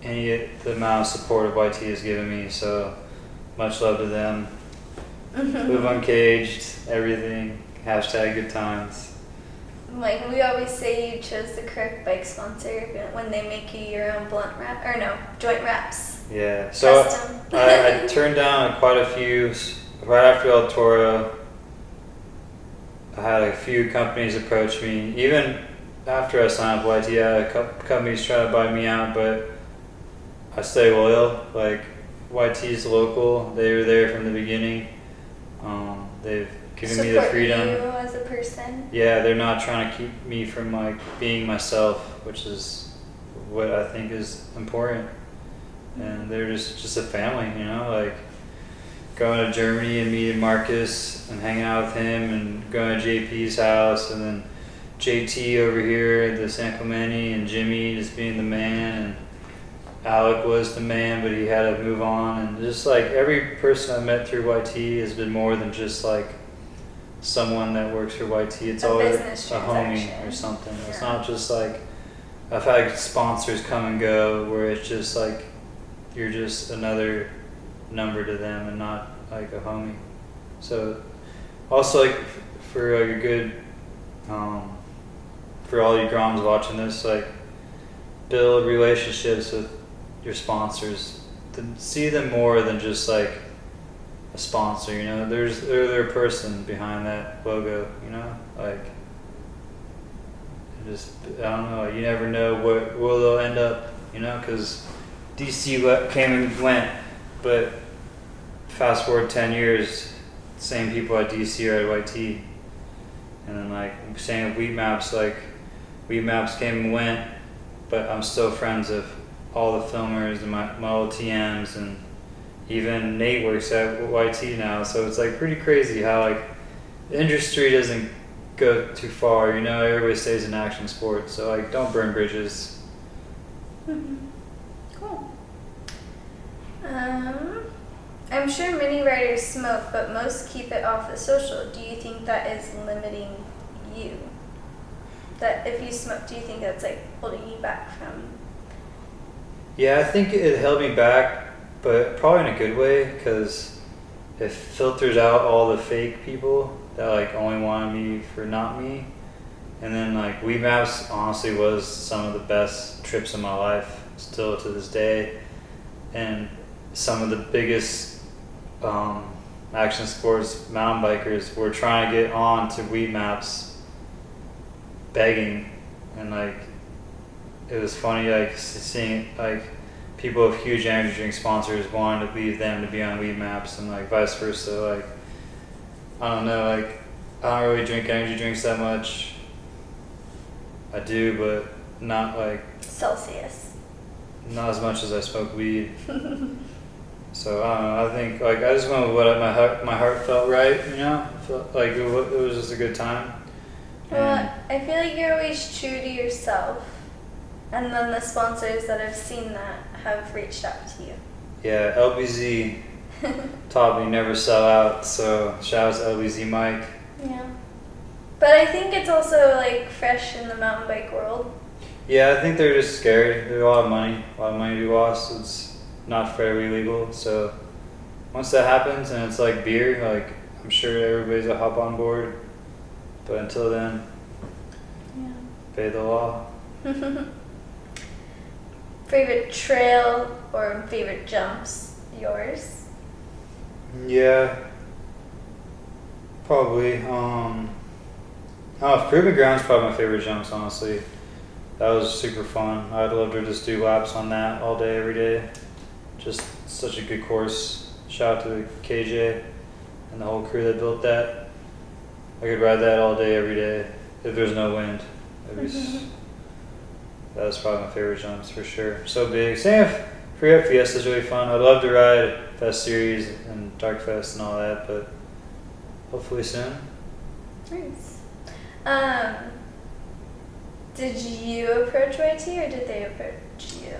the amount of support of YT has given me. So much love to them. Live Uncaged, everything. Hashtag good times.
Like we always say, you chose the correct bike sponsor when they make you your own joint wraps.
Yeah. So I turned down quite a few right after El Toro. I had a few companies approach me. Even after I signed up with YT, I had a couple companies try to buy me out, but I stay loyal. Like YT's local; they were there from the beginning. They've given me the freedom.
Support you as a person.
Yeah, they're not trying to keep me from like being myself, which is what I think is important. And they're just a family, you know, like going to Germany and meeting Marcus and hanging out with him, and going to JP's house, and then JT over here at the San Clemente, and Jimmy just being the man, and Alec was the man, but he had to move on. And just like every person I met through YT has been more than just like someone that works for YT. It's always a homie or something. Yeah. It's not just like, I've had sponsors come and go where it's just like you're just another number to them and not like a homie. So also like for like a good for all you Groms watching this, like build relationships with your sponsors, to see them more than just like a sponsor, you know. They're a person behind that logo, you know. Like I don't know, you never know where they'll end up, you know, because DC came and went, but fast forward 10 years, same people at DC are at YT. And then like same with Weed Maps, like Weed Maps came and went, but I'm still friends with all the filmers and my old TMs, and even Nate works at YT now. So it's like pretty crazy how like the industry doesn't go too far, you know. Everybody stays in action sports, so like don't burn bridges.
Cool. I'm sure many riders smoke, but most keep it off the social. Do you think that is limiting you? That if you smoke, do you think that's like holding you back from?
Yeah, I think it held me back, but probably in a good way, because it filters out all the fake people that like only wanted me for not me. And then like Weed Maps honestly was some of the best trips of my life, still to this day. And some of the biggest action sports mountain bikers were trying to get on to Weed Maps, begging, and like it was funny like seeing like people with huge energy drink sponsors wanting to leave them to be on Weed Maps, and like vice versa. Like I don't know, like I don't really drink energy drinks that much. I do, but not like
Celsius.
Not as much as I smoke weed. So I don't know. I think like I just went with what my heart felt right. You know, felt like it was just a good time.
Well, I feel like you're always true to yourself, and then the sponsors that have seen that have reached out to you.
Yeah, LBZ taught me never sell out. So shout out to LBZ Mike.
Yeah, but I think it's also like fresh in the mountain bike world.
Yeah, I think they're just scared. There's a lot of money to be lost. It's not fairly legal. So once that happens and it's like beer, like I'm sure everybody's will hop on board. But until then,
yeah.
Obey the law.
Favorite trail or favorite jumps? Yours?
Yeah, probably. Proving Ground's probably my favorite jumps, honestly. That was super fun. I'd love to just do laps on that all day, every day. Just such a good course. Shout out to KJ and the whole crew that built that. I could ride that all day, every day, if there's no wind. That was probably my favorite jumps for sure. So big. Same if Free Up Fiesta is really fun. I'd love to ride Fest Series and Dark Fest and all that, but hopefully soon.
Nice. Did you approach YT or did they approach you?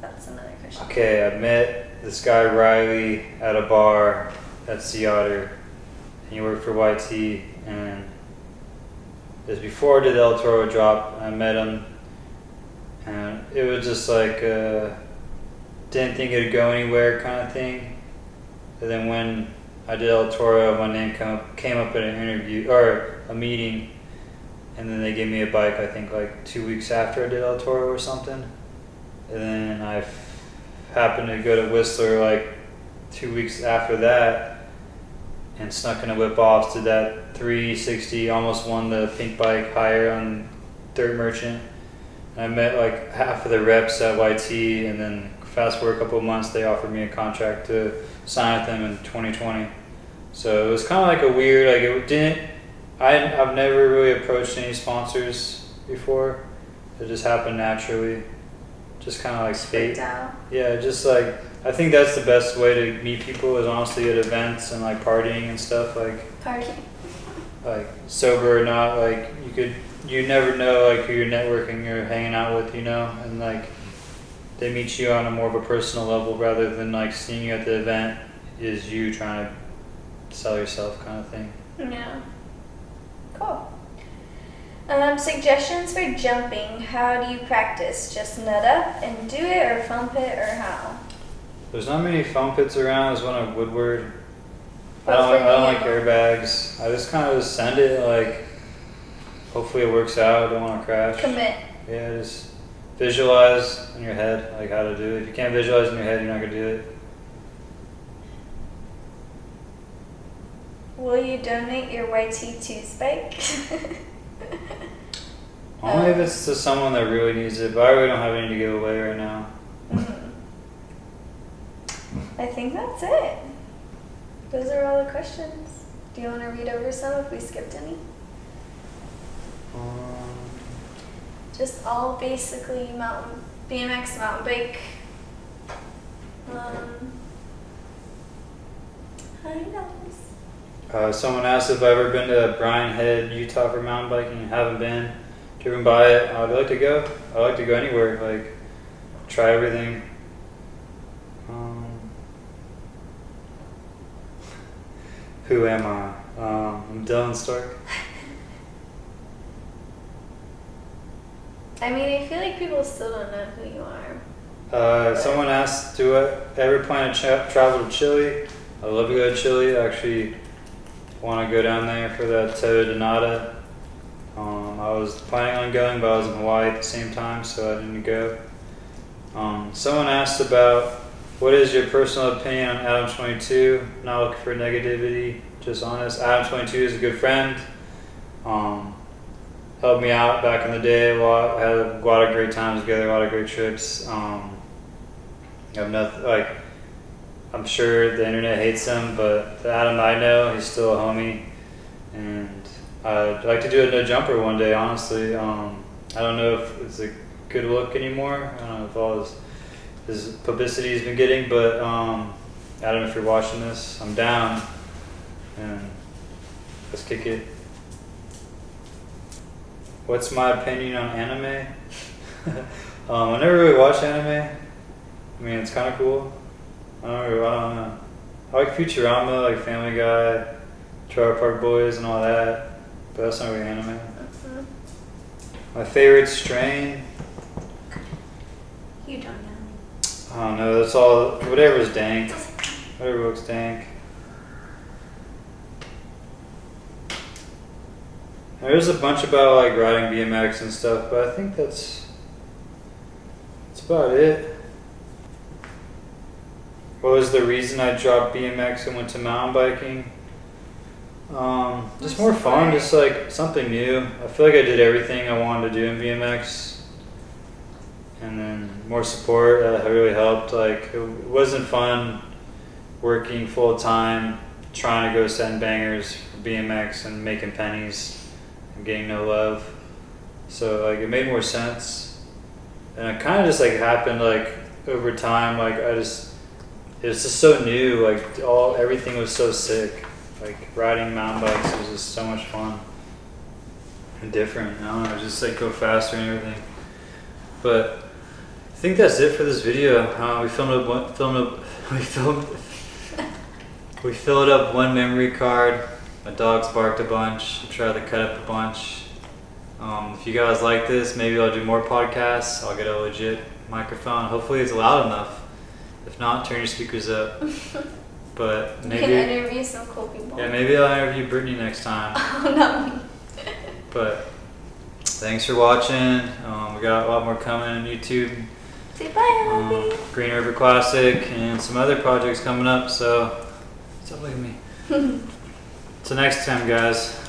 That's another question.
Okay, I met this guy Riley at a bar at Sea Otter, and he worked for YT, and it was before I did the El Toro drop. I met him, and it was just like didn't think it'd go anywhere kind of thing. And then when I did El Toro, my name came up in an interview or a meeting, and then they gave me a bike. I think like 2 weeks after I did El Toro or something. And then I happened to go to Whistler like 2 weeks after that and snuck in a whip off to that 360, almost won the pink bike hire on Dirt Merchant. And I met like half of the reps at YT, and then fast forward a couple of months, they offered me a contract to sign with them in 2020. So it was kind of like a weird, like it didn't, I've never really approached any sponsors before. It just happened naturally. Just kind of like fate. Yeah, just like I think that's the best way to meet people is honestly at events and like partying and stuff. Like sober or not, like you never know like who you're networking or hanging out with, you know, and like they meet you on a more of a personal level rather than like seeing you at the event is you trying to sell yourself kind of thing.
Yeah. Cool. Suggestions for jumping. How do you practice? Just nut up and do it, or foam pit, or how?
There's not many foam pits around. There's one at Woodward. I
Well,
don't like airbags. I just kind of just send it. Like, hopefully it works out. I don't want to crash.
Commit.
Yeah, just visualize in your head like how to do it. If you can't visualize in your head, you're not gonna do it.
Will you donate your YT2 bike?
Only if it's to someone that really needs it, but I really don't have any to give away right now.
I think that's it. Those are all the questions. Do you want to read over some if we skipped any? Just all basically BMX mountain bike.
Someone asked if I've ever been to Bryan Head, Utah for mountain biking. I haven't been. Driven by it. I'd like to go. I'd like to go anywhere. Like, try everything. Who am I? I'm Dylan Stark.
I mean, I feel like people still don't know who you are.
Someone asked, do I ever plan to travel to Chile? I'd love to go to Chile. I actually want to go down there for that Toa de Nada. I was planning on going, but I was in Hawaii at the same time, so I didn't go. Someone asked about what is your personal opinion on Adam 22? Not looking for negativity, just honest. Adam 22 is a good friend. Helped me out back in the day a lot. Had a lot of great times together, a lot of great trips. I have nothing like. I'm sure the internet hates him, but the Adam I know, he's still a homie, and I'd like to do a no jumper one day. Honestly, I don't know if it's a good look anymore. I don't know if all his publicity he's been getting, but Adam, if you're watching this, I'm down, and let's kick it. What's my opinion on anime? I never really watched anime. I mean, it's kind of cool. I don't know. I like Futurama, like Family Guy, Trailer Park Boys, and all that, but that's not really anime. My favorite strain?
You don't know.
I don't know. That's all. Whatever's dank. Whatever looks dank. There's a bunch about like riding BMX and stuff, but I think that's about it. What was the reason I dropped BMX and went to mountain biking? Just more fun, just like something new. I feel like I did everything I wanted to do in BMX, and then more support really helped. Like it wasn't fun working full time, trying to go send bangers for BMX and making pennies and getting no love. So like it made more sense, and it kind of just like happened like over time. Like it's just so new. Like everything was so sick. Like riding mountain bikes was just so much fun and different. I don't know, just like go faster and everything. But I think that's it for this video. We filled up one memory card. My dogs barked a bunch. I tried to cut up a bunch. If you guys like this, maybe I'll do more podcasts. I'll get a legit microphone. Hopefully it's loud enough. If not, turn your speakers up. But maybe
you can interview some cool people.
Yeah, maybe I'll interview Brittany next time.
Oh, not me.
But thanks for watching. We got a lot more coming on YouTube.
Say bye, Abby.
Green River Classic and some other projects coming up. So stop looking at me. Till next time, guys.